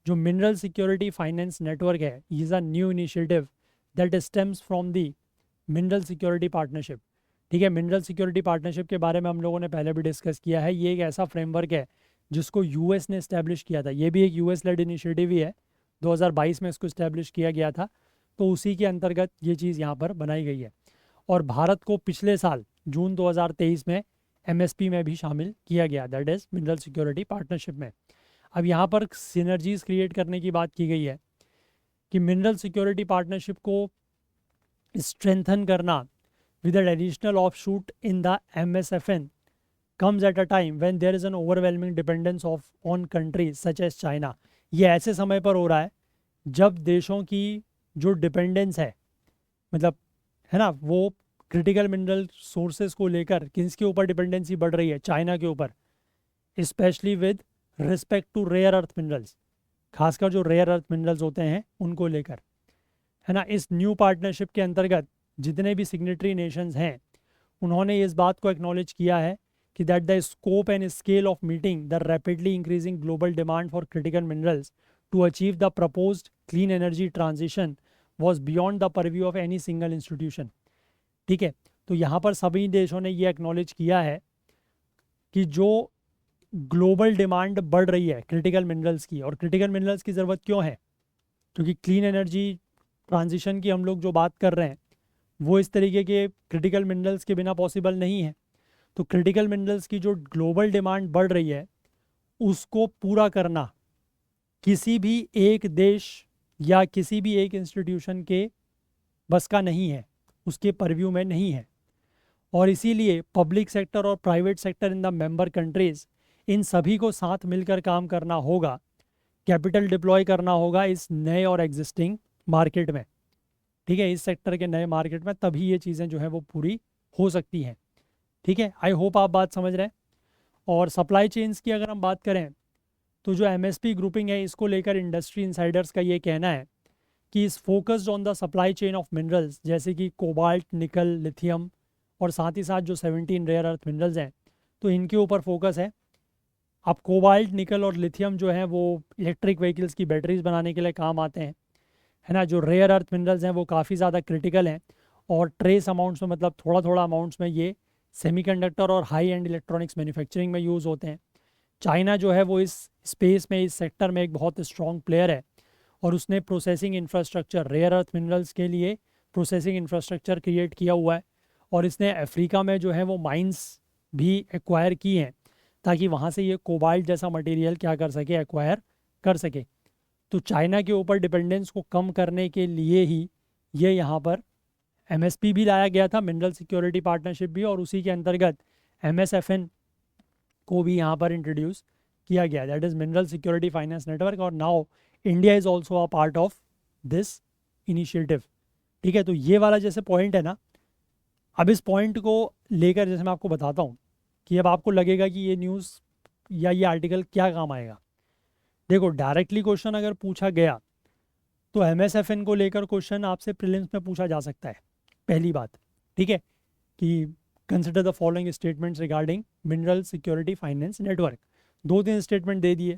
जो मिनरल सिक्योरिटी फाइनेंस नेटवर्क है, is a new initiative that stems from the mineral security partnership, ठीक है। मिनरल सिक्योरिटी पार्टनरशिप के बारे में हम लोगों ने पहले भी डिस्कस किया है। ये एक ऐसा फ्रेमवर्क है जिसको यूएस ने इस्टेब्लिश किया था। ये भी एक यूएस लेड इनिशिएटिव ही है, 2022 में इसको इस्टेब्लिश किया गया था। तो उसी के अंतर्गत ये चीज़ यहाँ पर बनाई गई है, और भारत को पिछले साल जून 2023 में एमएसपी में भी शामिल किया गया, that is mineral security partnership में। अब यहाँ पर सिनर्जीज क्रिएट करने की बात की गई है कि मिनरल सिक्योरिटी पार्टनरशिप को स्ट्रेंथन करना with an additional offshoot in the MSFN comes at a time when there is an overwhelming dependence on countries such as China। ये ऐसे समय पर हो रहा है जब देशों की जो डिपेंडेंस है, मतलब है ना, वो क्रिटिकल मिनरल सोर्सेज को लेकर किसके ऊपर डिपेंडेंसी बढ़ रही है, चाइना के ऊपर, specially with respect to rare earth minerals, खासकर जो रेयर अर्थ मिनरल्स होते हैं उनको लेकर, है ना। इस न्यू पार्टनरशिप के अंतर्गत जितने भी सिग्नेटरी नेशंस हैं उन्होंने इस बात को एक्नॉलेज किया है कि that the scope and scale of meeting the rapidly increasing global demand for critical minerals to achieve the proposed clean energy transition was beyond the purview of any single institution. ठीक है, तो यहाँ पर सभी देशों ने ये एक्नॉलेज किया है कि जो ग्लोबल डिमांड बढ़ रही है क्रिटिकल मिनरल्स की, और क्रिटिकल मिनरल्स की ज़रूरत क्यों है, क्योंकि क्लीन एनर्जी ट्रांजिशन की हम लोग जो बात कर रहे हैं वो इस तरीके के क्रिटिकल मिनरल्स के बिना पॉसिबल नहीं है। तो क्रिटिकल मिनरल्स की जो ग्लोबल डिमांड बढ़ रही है उसको पूरा करना किसी भी एक देश या किसी भी एक इंस्टीट्यूशन के बस का नहीं है, उसके परव्यू में नहीं है। और इसीलिए पब्लिक सेक्टर और private sector in the member countries, इन सभी को साथ मिलकर काम करना होगा, कैपिटल डिप्लॉय करना होगा इस नए और एग्जिस्टिंग मार्केट में। ठीक है, इस सेक्टर के नए मार्केट में तभी ये चीज़ें जो है वो पूरी हो सकती हैं। ठीक है, आई होप आप बात समझ रहे हैं। और सप्लाई चेन्स की अगर हम बात करें तो जो एमएसपी ग्रुपिंग है इसको लेकर इंडस्ट्री इनसाइडर्स का ये कहना है कि इस focused on the supply chain of minerals जैसे कि कोबाल्ट, निकल, लिथियम और साथ ही साथ जो 17 रेयर अर्थ मिनरल्स हैं तो इनके ऊपर फोकस है। अब कोबाल्ट, निकल और लिथियम जो है वो इलेक्ट्रिक व्हीकल्स की बैटरीज बनाने के लिए काम आते हैं, है ना। जो रेयर अर्थ मिनरल्स हैं वो काफ़ी ज़्यादा क्रिटिकल हैं और ट्रेस अमाउंट्स में, मतलब थोड़ा थोड़ा अमाउंट्स में ये सेमीकंडक्टर और हाई एंड इलेक्ट्रॉनिक्स मैन्युफैक्चरिंग में यूज़ होते हैं। चाइना जो है वो इस स्पेस में, इस सेक्टर में एक बहुत स्ट्रॉन्ग प्लेयर है और उसने processing infrastructure, rare earth minerals के लिए प्रोसेसिंग इंफ्रास्ट्रक्चर क्रिएट किया हुआ है। और इसने अफ्रीका में जो है वो माइंस भी एक्वायर की हैं ताकि वहाँ से ये कोबाल्ट जैसा मटेरियल क्या कर सके, एक्वायर कर सके। तो चाइना के ऊपर डिपेंडेंस को कम करने के लिए ही ये यहाँ पर एमएसपी भी लाया गया था, मिनरल सिक्योरिटी पार्टनरशिप भी, और उसी के अंतर्गत एमएसएफएन को भी यहाँ पर इंट्रोड्यूस किया गया, that is mineral security finance network. और now India is also a part of this initiative. ठीक है, तो ये वाला जैसे पॉइंट है ना, अब इस पॉइंट को लेकर जैसे मैं आपको बताता हूँ कि अब आपको लगेगा कि ये न्यूज़ या ये आर्टिकल क्या काम आएगा। देखो, डायरेक्टली क्वेश्चन अगर पूछा गया तो एमएसएफएन को लेकर क्वेश्चन आपसे प्रीलिम्स में पूछा जा सकता है, पहली बात। ठीक है, कि consider the following statements regarding mineral security finance network. 2-3 statement दे दिए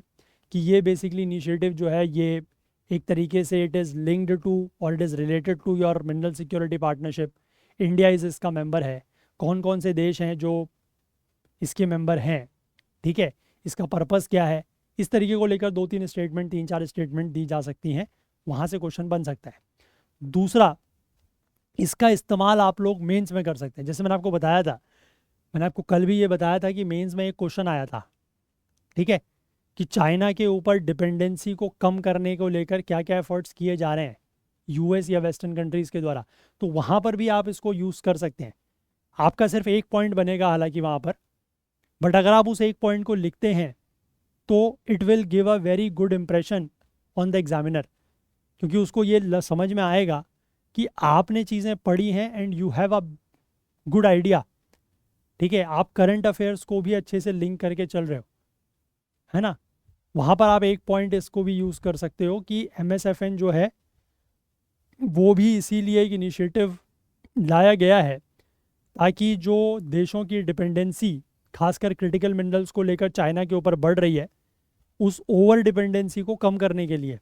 कि ये बेसिकली इनिशिएटिव जो है ये एक तरीके से इट इज़ लिंक्ड टू और it is related to your mineral security partnership. India is इसका मेंबर है, कौन कौन से देश हैं जो इसके मेंबर हैं, ठीक है, इसका पर्पस क्या है, इस तरीके को लेकर 2-3 स्टेटमेंट, 3-4 स्टेटमेंट दी जा सकती हैं, वहाँ से क्वेश्चन बन सकता है। दूसरा, इसका इस्तेमाल आप लोग मेंस में कर सकते हैं। जैसे मैंने आपको बताया था, मैंने आपको कल भी ये बताया था कि मेंस में एक क्वेश्चन आया था, ठीक है, कि चाइना के ऊपर डिपेंडेंसी को कम करने को लेकर क्या क्या एफर्ट्स किए जा रहे हैं यूएस या वेस्टर्न कंट्रीज़ के द्वारा। तो वहाँ पर भी आप इसको यूज़ कर सकते हैं। आपका सिर्फ एक पॉइंट बनेगा हालांकि वहाँ पर, बट अगर आप उस एक पॉइंट को लिखते हैं तो it will give a very good impression on the examiner, क्योंकि उसको ये समझ में आएगा कि आपने चीज़ें पढ़ी हैं and you have a good idea. ठीक है, आप करंट अफेयर्स को भी अच्छे से लिंक करके चल रहे हो, है ना। वहाँ पर आप एक पॉइंट इसको भी यूज़ कर सकते हो कि एमएसएफएन जो है वो भी इसीलिए एक इनिशिएटिव लाया गया है ताकि जो देशों की डिपेंडेंसी खासकर क्रिटिकल मिनरल्स को लेकर चाइना के ऊपर बढ़ रही है उस ओवर डिपेंडेंसी को कम करने के लिए,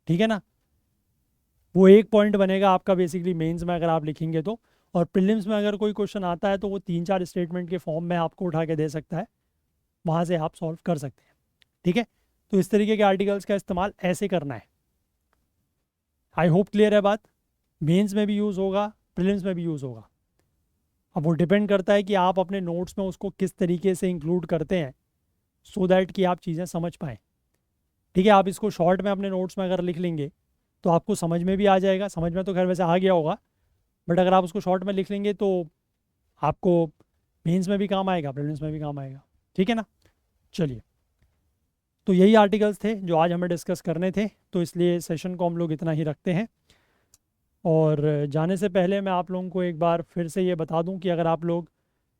ठीक है ना। वो एक पॉइंट बनेगा आपका बेसिकली मेंस में अगर आप लिखेंगे तो, और प्रीलिम्स में अगर कोई क्वेश्चन आता है तो वो 3-4 स्टेटमेंट के फॉर्म में आपको उठा के दे सकता है, वहाँ से आप सॉल्व कर सकते हैं। ठीक है, तो इस तरीके के आर्टिकल्स का इस्तेमाल ऐसे करना है। आई होप क्लियर है बात। मेंस में भी यूज़ होगा, प्रीलिम्स में भी यूज़ होगा। अब वो डिपेंड करता है कि आप अपने नोट्स में उसको किस तरीके से इंक्लूड करते हैं सो दैट कि आप चीज़ें समझ पाएँ। ठीक है, आप इसको शॉर्ट में अपने नोट्स में अगर लिख लेंगे तो आपको समझ में भी आ जाएगा, समझ में तो खैर वैसे आ गया होगा, बट अगर आप उसको शॉर्ट में लिख लेंगे तो आपको मेंस में भी काम आएगा, प्रीलिम्स में भी काम आएगा। ठीक है ना। चलिए, तो यही आर्टिकल्स थे जो आज हमें डिस्कस करने थे, तो इसलिए सेशन को हम लोग इतना ही रखते हैं। और जाने से पहले मैं आप लोगों को एक बार फिर से ये बता दूं कि अगर आप लोग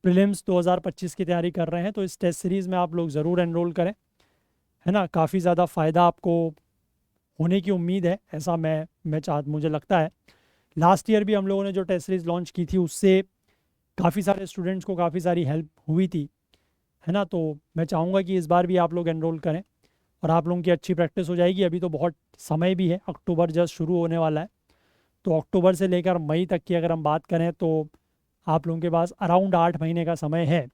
प्रीलिम्स 2025 की तैयारी कर रहे हैं तो इस टेस्ट सीरीज़ में आप लोग ज़रूर एनरोल करें, है ना। काफ़ी ज़्यादा फ़ायदा आपको होने की उम्मीद है, ऐसा मुझे लगता है। लास्ट ईयर भी हम लोगों ने जो टेस्ट सीरीज़ लॉन्च की थी उससे काफ़ी सारे स्टूडेंट्स को काफ़ी सारी हेल्प हुई थी, है ना। तो मैं चाहूँगा कि इस बार भी आप लोग एनरोल करें और आप लोगों की अच्छी प्रैक्टिस हो जाएगी। अभी तो बहुत समय भी है, अक्टूबर जस्ट शुरू होने वाला है। तो अक्टूबर से लेकर मई तक की अगर हम बात करें तो आप लोगों के पास अराउंड 8 महीने का समय है।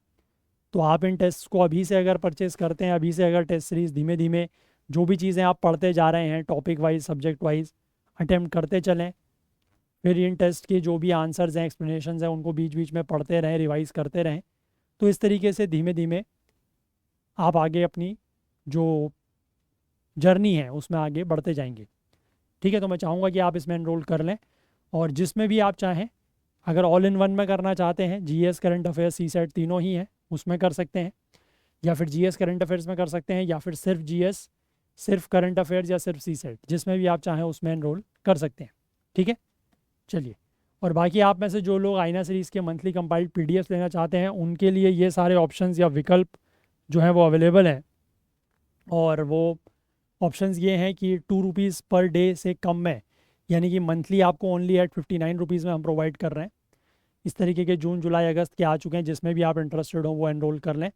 तो आप इन टेस्ट को अभी से अगर परचेज़ करते हैं, अभी से अगर टेस्ट सीरीज़ धीमे धीमे जो भी चीज़ें आप पढ़ते जा रहे हैं topic wise subject wise attempt करते चलें, फिर इन टेस्ट के जो भी आंसर्स हैं एक्सप्लेनेशंस हैं उनको बीच बीच में पढ़ते रहें, रिवाइज करते रहें, तो इस तरीके से धीमे धीमे आप आगे अपनी जो जर्नी है उसमें आगे बढ़ते जाएंगे। ठीक है, तो मैं चाहूँगा कि आप इसमें एनरोल कर लें। और जिसमें भी आप चाहें, अगर ऑल इन वन में करना चाहते हैं, जीएस करंट अफेयर्स सी सेट तीनों ही हैं, उसमें कर सकते हैं, या फिर जीएस करंट अफेयर्स में कर सकते हैं, या फिर सिर्फ जीएस, सिर्फ करंट अफेयर्स या सिर्फ सी सेट, जिसमें भी आप चाहें उसमें एनरोल कर सकते हैं। ठीक है, चलिए। और बाकी आप में से जो लोग आईना सीरीज़ के मंथली कंपाइल्ड पीडीएफ लेना चाहते हैं उनके लिए ये सारे ऑप्शंस या विकल्प जो हैं वो अवेलेबल हैं। और वो ऑप्शंस ये हैं कि ₹2 पर डे से कम में, यानी कि मंथली आपको ओनली एट ₹59 में हम प्रोवाइड कर रहे हैं। इस तरीके के जून जुलाई अगस्त के आ चुके हैं, जिसमें भी आप इंटरेस्टेड हो वो एनरोल कर लें।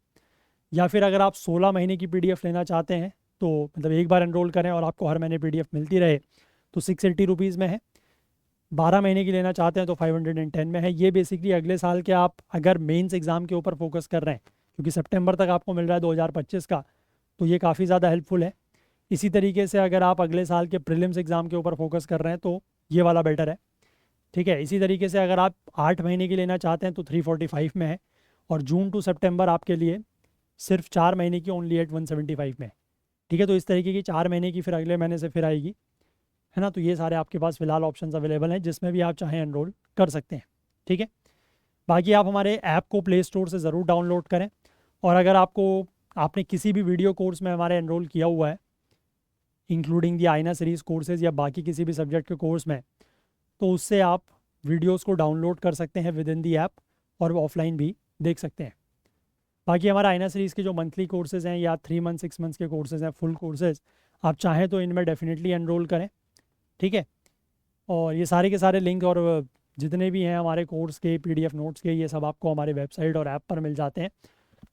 या फिर अगर आप 16 महीने की पीडीएफ लेना चाहते हैं तो मतलब एक बार एनरोल करें और आपको हर महीने पीडीएफ मिलती रहे, तो ₹680 में है। 12 महीने की लेना चाहते हैं तो 510 में है। ये बेसिकली अगले साल के आप अगर मेंस एग्ज़ाम के ऊपर फोकस कर रहे हैं, क्योंकि सितंबर तक आपको मिल रहा है 2025 का, तो ये काफ़ी ज़्यादा हेल्पफुल है। इसी तरीके से अगर आप अगले साल के प्रीलिम्स एग्ज़ाम के ऊपर फोकस कर रहे हैं तो ये वाला बेटर है। ठीक है, इसी तरीके से अगर आप 8 महीने की लेना चाहते हैं तो 345 में है। और जून टू सितंबर आपके लिए सिर्फ 4 महीने की ओनली एट 175 में है। ठीक है, तो इस तरीके की 4 महीने की फिर अगले महीने से फिर आएगी, है ना। तो ये सारे आपके पास फ़िलहाल ऑप्शंस अवेलेबल हैं, जिसमें भी आप चाहें एनरोल कर सकते हैं। ठीक है, बाकी आप हमारे ऐप को प्ले स्टोर से ज़रूर डाउनलोड करें। और अगर आपने किसी भी वीडियो कोर्स में हमारे एनरोल किया हुआ है, इंक्लूडिंग दी आईना सीरीज़ कोर्सेज़ या बाकी किसी भी सब्जेक्ट के कोर्स में, तो उससे आप वीडियोस को डाउनलोड कर सकते हैं विद इन दी ऐप और ऑफलाइन भी देख सकते हैं। बाकी हमारा आईना सीरीज़ के जो मंथली कोर्सेज़ हैं या 3 मंथ 6 मंथ्स के कोर्सेज़ हैं, फुल कोर्सेज़, आप चाहें तो इनमें डेफिनेटली एनरोल करें। ठीक है, और ये सारे के सारे लिंक और जितने भी हैं हमारे कोर्स के पीडीएफ नोट्स के, ये सब आपको हमारे वेबसाइट और ऐप पर मिल जाते हैं।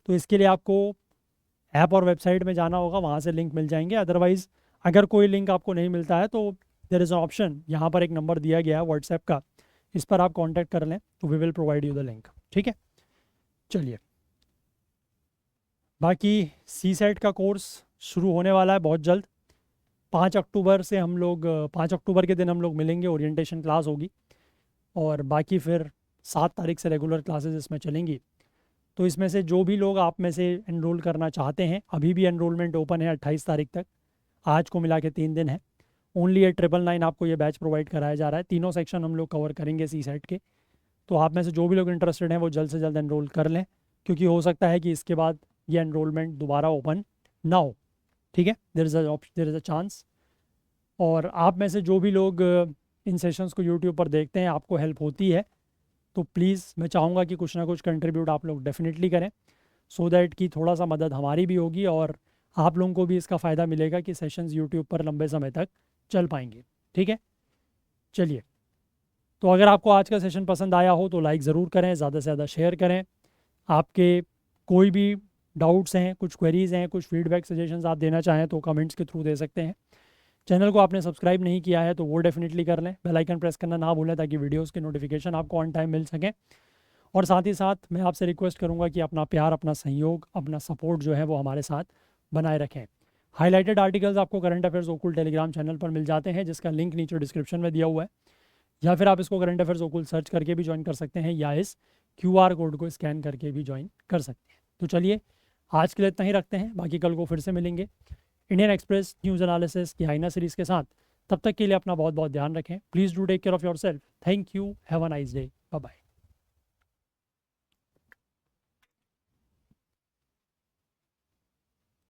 तो इसके लिए आपको ऐप और वेबसाइट में जाना होगा, वहाँ से लिंक मिल जाएंगे। अदरवाइज़ अगर कोई लिंक आपको नहीं मिलता है तो देयर इज़ एन ऑप्शन, यहाँ पर एक नंबर दिया गया है व्हाट्सएप का, इस पर आप कांटेक्ट कर लें तो we will provide you the link. ठीक है, चलिए। बाकी सी सेट का कोर्स शुरू होने वाला है बहुत जल्द। 5 अक्टूबर से हम लोग 5 अक्टूबर के दिन हम लोग मिलेंगे, ओरिएंटेशन क्लास होगी। और बाकी फिर 7 तारीख से रेगुलर क्लासेस इसमें चलेंगी। तो इसमें से जो भी लोग आप में से एनरोल करना चाहते हैं, अभी भी एनरोलमेंट ओपन है 28 तारीख तक, आज को मिला के 3 दिन है। ओनली 899 आपको ये बैच प्रोवाइड कराया जा रहा है। तीनों सेक्शन हम लोग कवर करेंगे सी सेट के। तो आप में से जो भी लोग इंटरेस्टेड हैं वो जल्द से जल्द एनरोल कर लें, क्योंकि हो सकता है कि इसके बाद ये एनरोलमेंट दोबारा ओपन ना हो। ठीक है, देयर इज़ अ चांस। और आप में से जो भी लोग इन सेशंस को यूट्यूब पर देखते हैं, आपको हेल्प होती है, तो प्लीज़ मैं चाहूँगा कि कुछ ना कुछ कंट्रीब्यूट आप लोग डेफिनेटली करें, सो दैट कि थोड़ा सा मदद हमारी भी होगी और आप लोगों को भी इसका फ़ायदा मिलेगा कि सेशंस यूट्यूब पर लंबे समय तक चल पाएंगे। ठीक है, चलिए। तो अगर आपको आज का सेशन पसंद आया हो तो लाइक ज़रूर करें, ज़्यादा से ज़्यादा शेयर करें। आपके कोई भी डाउट्स हैं, कुछ क्वेरीज़ हैं, कुछ फीडबैक सजेशंस आप देना चाहें तो कमेंट्स के थ्रू दे सकते हैं। चैनल को आपने सब्सक्राइब नहीं किया है तो वो डेफिनेटली कर लें, बेल आइकन प्रेस करना ना भूलें ताकि वीडियोस के नोटिफिकेशन आपको ऑन टाइम मिल सकें। और साथ ही साथ मैं आपसे रिक्वेस्ट करूंगा कि अपना प्यार, अपना सहयोग, अपना सपोर्ट जो है वो हमारे साथ बनाए रखें। हाईलाइटेड आर्टिकल्स आपको करंट अफेयर्स ओकुल टेलीग्राम चैनल पर मिल जाते हैं, जिसका लिंक नीचे डिस्क्रिप्शन में दिया हुआ है, या फिर आप इसको करंट अफेयर्स ओकुल सर्च करके भी ज्वाइन कर सकते हैं, या इस QR कोड को स्कैन करके भी ज्वाइन कर सकते हैं। तो चलिए, आज के लिए इतना ही रखते हैं, बाकी कल को फिर से मिलेंगे इंडियन एक्सप्रेस न्यूज़ एनालिसिस की आईना सीरीज़ के साथ। तब तक के लिए अपना बहुत बहुत ध्यान रखें। Please do take care of yourself. Thank you, have a nice day, bye bye.